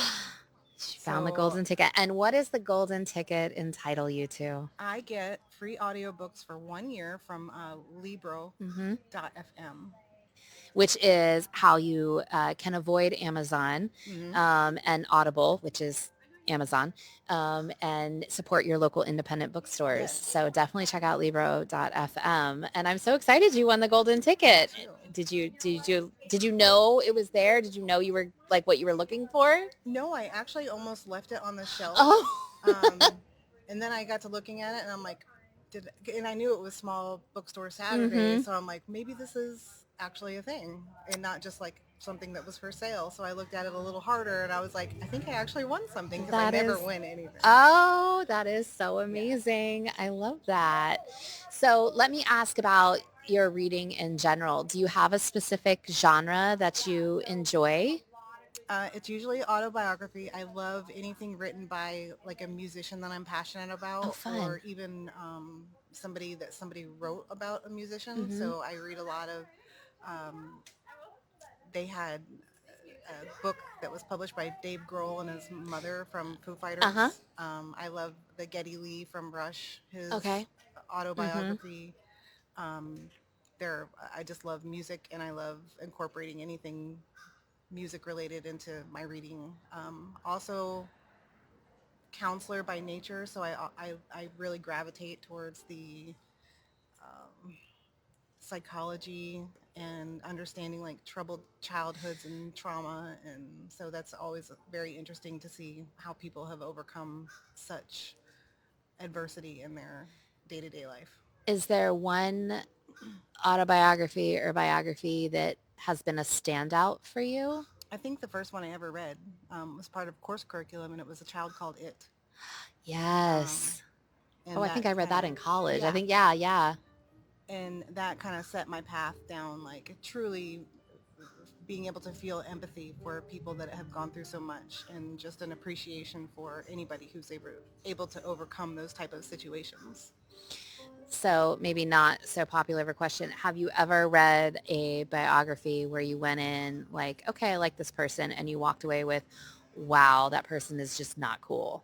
She found the So- golden ticket. And what does the golden ticket entitle you to? I get free audiobooks for 1 year from Libro.fm. Which is how you can avoid Amazon Mhm. and Audible, which is Amazon, and support your local independent bookstores. Yes. So definitely check out Libro.fm. And I'm so excited you won the golden ticket. Thank Did you know it was there? Did you know you were like what you were looking for? No, I actually almost left it on the shelf. Oh, And then I got to looking at it, and I'm like, and I knew it was Small Bookstore Saturday, so I'm like, maybe this is actually a thing and not just like something that was for sale. So I looked at it a little harder, and I was like, I think I actually won something because I That never is- win anything. Oh, that is so amazing. I love that. So let me ask about your reading in general. Do you have a specific genre that you enjoy? It's usually autobiography. I love anything written by like a musician that I'm passionate about, Oh, fun. or even somebody wrote about a musician. So I read a lot of. They had a book that was published by Dave Grohl and his mother from Foo Fighters. I love the Geddy Lee from Rush, his Okay. autobiography. I just love music, and I love incorporating anything music related into my reading. Also, counselor by nature, so I really gravitate towards the psychology and understanding like troubled childhoods and trauma, and so that's always very interesting to see how people have overcome such adversity in their day-to-day life. Is there one autobiography or biography that has been a standout for you? I think the first one I ever read was part of course curriculum, and it was A Child Called It. Yes. And I think I read that in college. I think, yeah. yeah. And that kind of set my path down, like truly being able to feel empathy for people that have gone through so much, and just an appreciation for anybody who's able to overcome those type of situations. So maybe not so popular of a question. Have you ever read a biography where you went in like, okay, I like this person, and you walked away with, wow, that person is just not cool?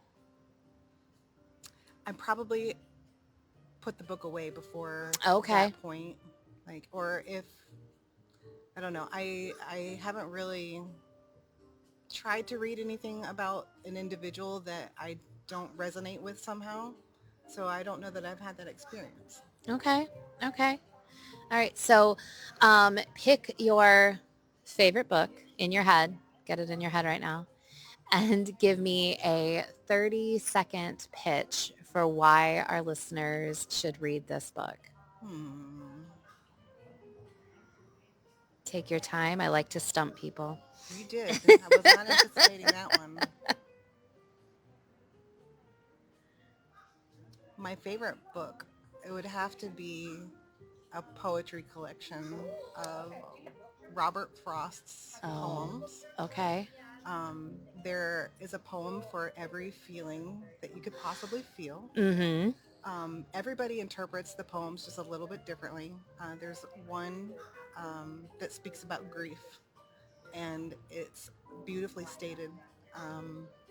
I probably put the book away before Okay. that point. Like, or if, I don't know, I haven't really tried to read anything about an individual that I don't resonate with somehow. So I don't know that I've had that experience. Okay. All right. So pick your favorite book in your head. Get it in your head right now. And give me a 30-second pitch for why our listeners should read this book. Take your time. I like to stump people. You did. I was not anticipating that one. My favorite book, it would have to be a poetry collection of Robert Frost's poems. Okay. There is a poem for every feeling that you could possibly feel. Everybody interprets the poems just a little bit differently. There's one that speaks about grief, and it's beautifully stated.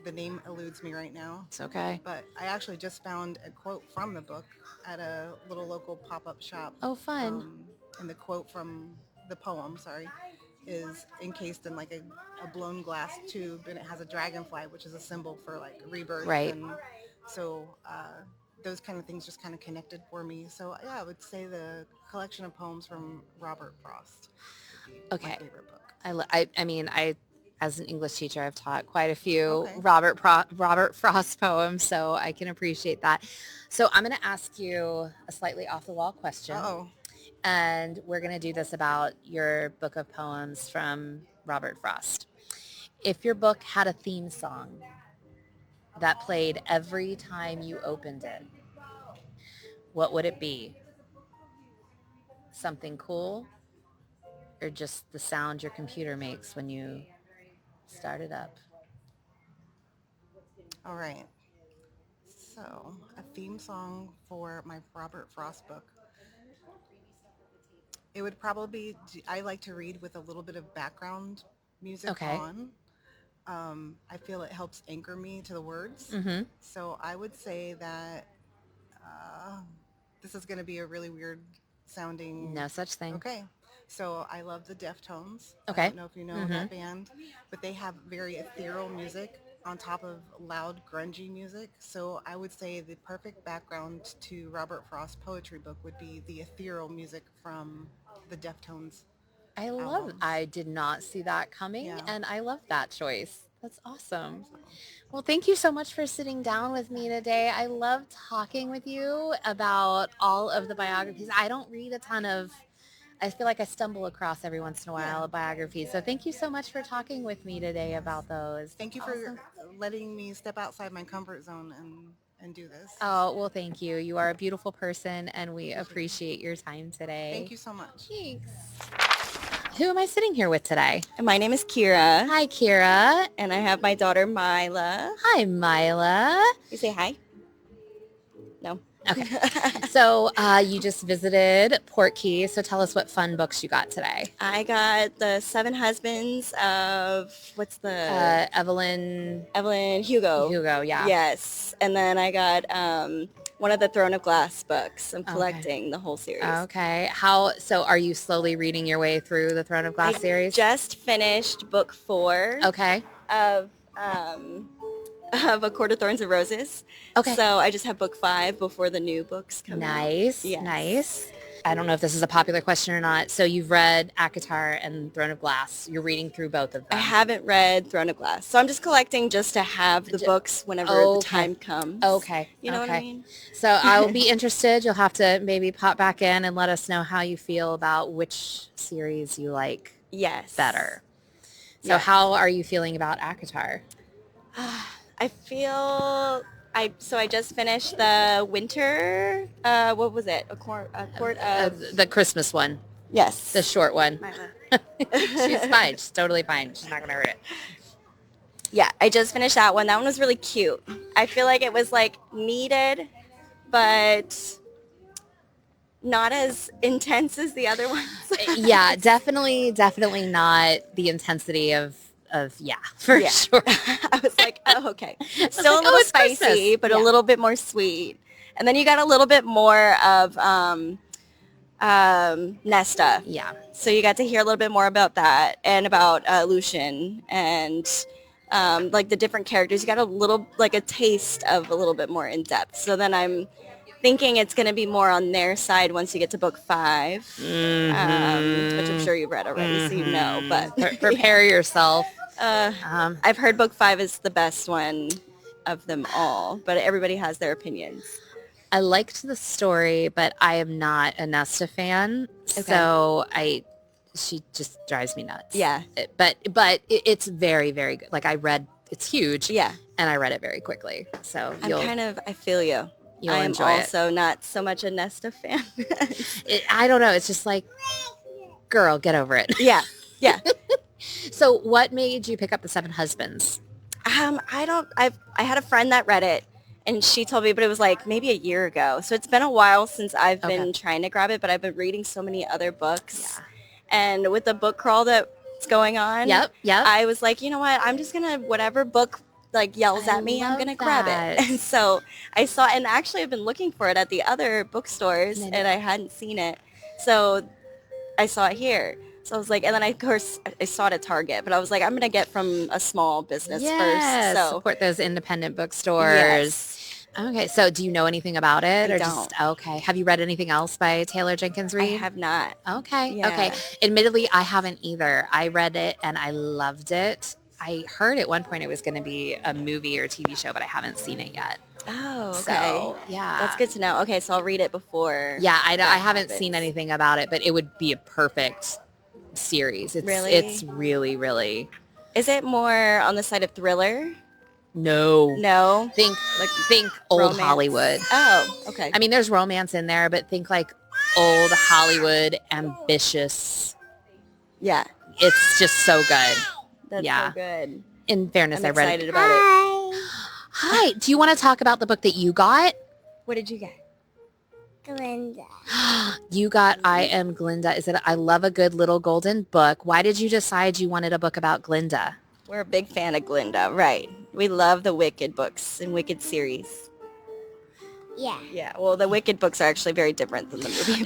The name eludes me right now. It's okay. But I actually just found a quote from the book at a little local pop-up shop. Oh, fun. And the quote from the poem, is encased in like a blown glass tube, and it has a dragonfly, which is a symbol for like rebirth. Right. And so those kind of things just kind of connected for me. So yeah, I would say the collection of poems from Robert Frost would be my favorite book. I mean, as an English teacher, I've taught quite a few Okay. Robert Frost poems, so I can appreciate that. So I'm going to ask you a slightly off-the-wall question. Uh-oh. And we're going to do this about your book of poems from Robert Frost. If your book had a theme song that played every time you opened it, what would it be? Something cool, or just the sound your computer makes when you start it up? All right. So, a theme song for my Robert Frost book. It would probably be, I like to read with a little bit of background music on. I feel it helps anchor me to the words. So I would say that this is going to be a really weird sounding. No such thing. Okay. So I love the Deftones. Okay. I don't know if you know that band, but they have very ethereal music. on top of loud, grungy music. So I would say the perfect background to Robert Frost's poetry book would be the ethereal music from the Deftones albums. I did not see that coming, Yeah. and I love that choice. That's awesome. Well, thank you so much for sitting down with me today. I love talking with you about all of the biographies. I don't read a ton of, I feel like I stumble across every once in a while a biography. So thank you so much for talking with me today about those. Thank you for letting me step outside my comfort zone and do this. Oh, well, thank you. You are a beautiful person, and we appreciate your time today. Thank you so much. Thanks. Who am I sitting here with today? My name is Kira. Hi, Kira. And I have my daughter, Mila. Hi, Mila. You say hi? No. Okay. So you just visited Port Key. So tell us what fun books you got today. I got the 7 Husbands of, what's the? Evelyn Hugo. Hugo, yeah. Yes. And then I got one of the Throne of Glass books. I'm collecting the whole series. Okay. So are you slowly reading your way through the Throne of Glass series? Just finished book 4. Okay. Of A Court of Thorns and Roses. Okay. So I just have book 5 before the new books come out. Nice. Yes. Nice. I don't know if this is a popular question or not. So you've read ACOTAR and Throne of Glass. You're reading through both of them. I haven't read Throne of Glass. So I'm just collecting just to have the books whenever the time comes. Okay. You know what I mean? So I'll be interested. You'll have to maybe pop back in and let us know how you feel about which series you like better. So how are you feeling about ACOTAR? I feel I just finished the winter. What was it? A court of the Christmas one. Yes, the short one. She's fine. She's totally fine. She's not gonna hurt it. Yeah, I just finished that one. That one was really cute. I feel like it was like needed, but not as intense as the other ones. Yeah, definitely not the intensity of sure. I was like, oh, okay. Still a little spicy, Christmas. but a little bit more sweet. And then you got a little bit more of Nesta. Yeah. So you got to hear a little bit more about that and about Lucian and like the different characters. You got a taste of a little bit more in depth. So then I'm thinking it's going to be more on their side once you get to book 5, which I'm sure you've read already, so you know. But prepare yourself. I've heard book 5 is the best one of them all, but everybody has their opinions. I liked the story, but I am not a Nesta fan, so she just drives me nuts. Yeah, but it's very, very good. Like it's huge. Yeah, and I read it very quickly. So I feel you. You'll I am enjoy also not so much a Nesta fan. I don't know. It's just like, girl, get over it. Yeah. So what made you pick up the 7 Husbands? I had a friend that read it, and she told me, but it was like maybe a year ago. So it's been a while since I've been trying to grab it, but I've been reading so many other books. Yeah. And with the book crawl that's going on, I was like, you know what? I'm just going to, whatever book like yells at me, I'm going to grab it. And so I saw, and actually I've been looking for it at the other bookstores and I hadn't seen it. So I saw it here. So I was like, and then of course I saw it at Target, but I was like, I'm going to get from a small business first. So support those independent bookstores. Yes. Okay. So do you know anything about it? I don't. Okay. Have you read anything else by Taylor Jenkins Reid? I have not. Okay. Yeah. Okay. Admittedly, I haven't either. I read it and I loved it. I heard at one point it was going to be a movie or TV show, but I haven't seen it yet. Oh, okay. So, yeah. That's good to know. Okay, so I'll read it before. Yeah, I haven't seen anything about it, but it would be a perfect series. It's really, really. Is it more on the side of thriller? No. Think old romance. Hollywood. Oh, okay. I mean, there's romance in there, but think like old Hollywood, ambitious. Yeah. It's just so good. That's so good. In fairness, I'm I read excited about it. Hi. Do you want to talk about the book that you got? What did you get? Glinda. You got I Am Glinda. Is it I love a good little golden book. Why did you decide you wanted a book about Glinda? We're a big fan of Glinda, right. We love the Wicked books and Wicked series. Yeah. Yeah. Well, the Wicked books are actually very different than the movie.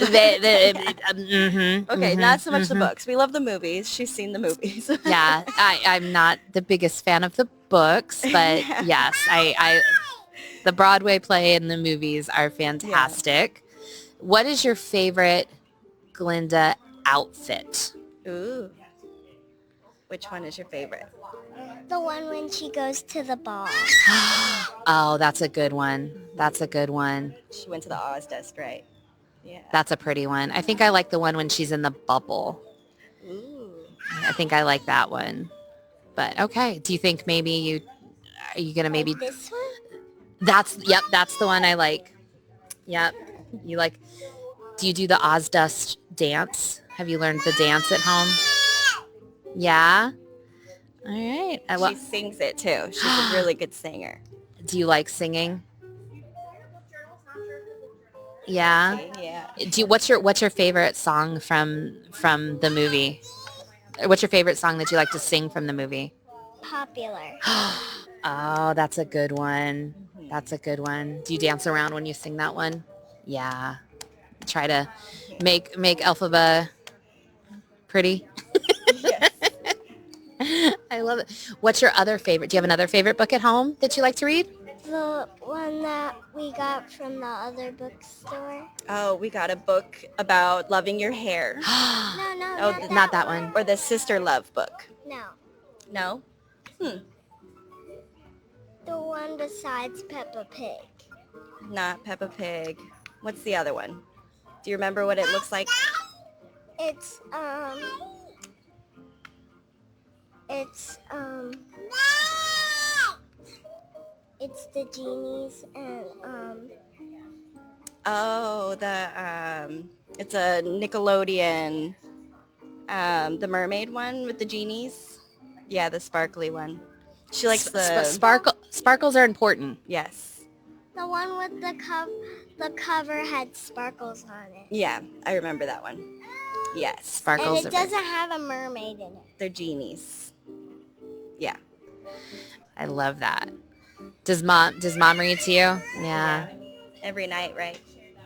Okay, not so much the books. We love the movies. She's seen the movies. Yeah, I'm not the biggest fan of the books, but yes, I the Broadway play and the movies are fantastic. What is your favorite Glinda outfit? Ooh. Which one is your favorite? The one when she goes to the ball. Oh, that's a good one. That's a good one. She went to the Oz Dust, right? Yeah. That's a pretty one. I think I like the one when she's in the bubble. Ooh. I think I like that one. But okay, do you think maybe are you gonna maybe This one? that's the one I like. Yep. You like, do you do the Oz Dust dance? Have you learned the dance at home? Yeah. All right. She sings it too. She's a really good singer. Do you like singing? Yeah. Yeah. What's your favorite song from the movie? What's your favorite song that you like to sing from the movie? Popular. Oh, that's a good one. That's a good one. Do you dance around when you sing that one? Yeah. Try to make Elphaba pretty. Yes. I love it. What's your other favorite? Do you have another favorite book at home that you like to read? The one that we got from the other bookstore. Oh, we got a book about loving your hair. No, Oh, Not that one. Or the Sister Love book. No. No? The one besides Peppa Pig. Not Peppa Pig. What's the other one? Do you remember what it looks like? It's it's the genies and Oh, it's a Nickelodeon, the mermaid one with the genies. Yeah, the sparkly one. She likes the Sparkles are important. Yes. the one with the cover had sparkles on it. Yeah, I remember that one. Yes. Sparkles. And it doesn't have a mermaid in it. They're genies. Yeah. I love that. Does mom read to you? Yeah. Every night, right?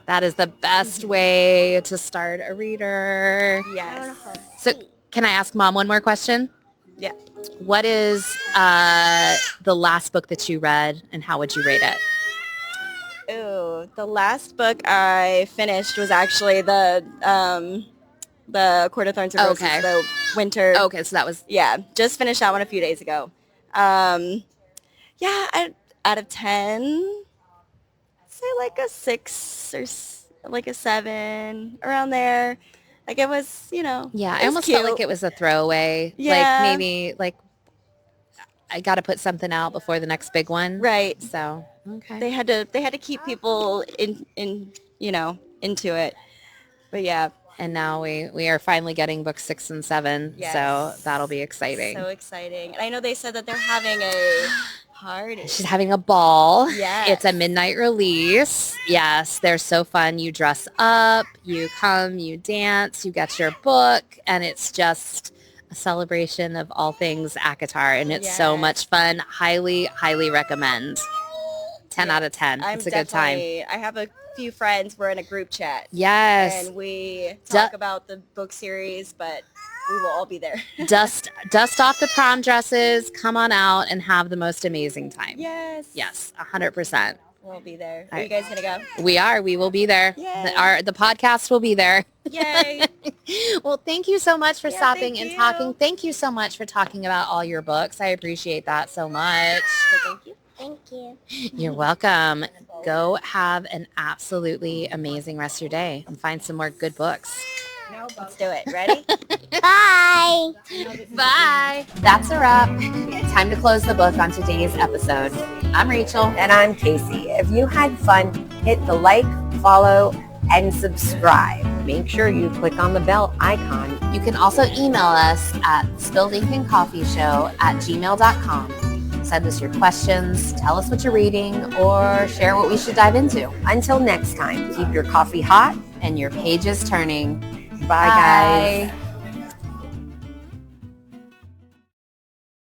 That is the best way to start a reader. Yes. So can I ask Mom one more question? Yeah. What is the last book that you read and how would you rate it? Ooh, the last book I finished was actually the Court of Thorns and Roses, Okay. the winter. Okay, so that was... Yeah, just finished that one a few days ago. Yeah, out of 10, say like a 6 or like a 7, around there. Like it was, Yeah, it I was almost cute. felt like it was a throwaway. Yeah. Like maybe like I got to put something out before the next big one. Right. So, okay. They had to keep people into it. But yeah. And now we are finally getting books 6 and 7. Yes. So that'll be exciting. So exciting. And I know they said that they're having a party. She's having a ball. Yes. It's a midnight release. Yes, they're so fun. You dress up, you come, you dance, you get your book, and it's just a celebration of all things ACOTAR, and it's so much fun. Highly, highly recommend. 10 out of 10. It's a good time. I have a few friends. We're in a group chat. Yes. And we talk about the book series, but we will all be there. Dust off the prom dresses, come on out, and have the most amazing time. Yes. Yes, 100%. We'll be there. All Are you right. guys going to go? We are. We will be there. Yay. The podcast will be there. Yay. Well, thank you so much for stopping thank and you. talking. Thank you so much for talking about all your books. I appreciate that so much. Thank you. Thank you. You're welcome. Go have an absolutely amazing rest of your day and find some more good books. Let's do it. Ready? Bye. Bye. That's a wrap. Time to close the book on today's episode. I'm Rachel. And I'm Casey. If you had fun, hit the like, follow, and subscribe. Make sure you click on the bell icon. You can also email us at spilledinkancofeeshow@gmail.com. Send us your questions, tell us what you're reading, or share what we should dive into. Until next time, keep your coffee hot and your pages turning. Bye. Guys.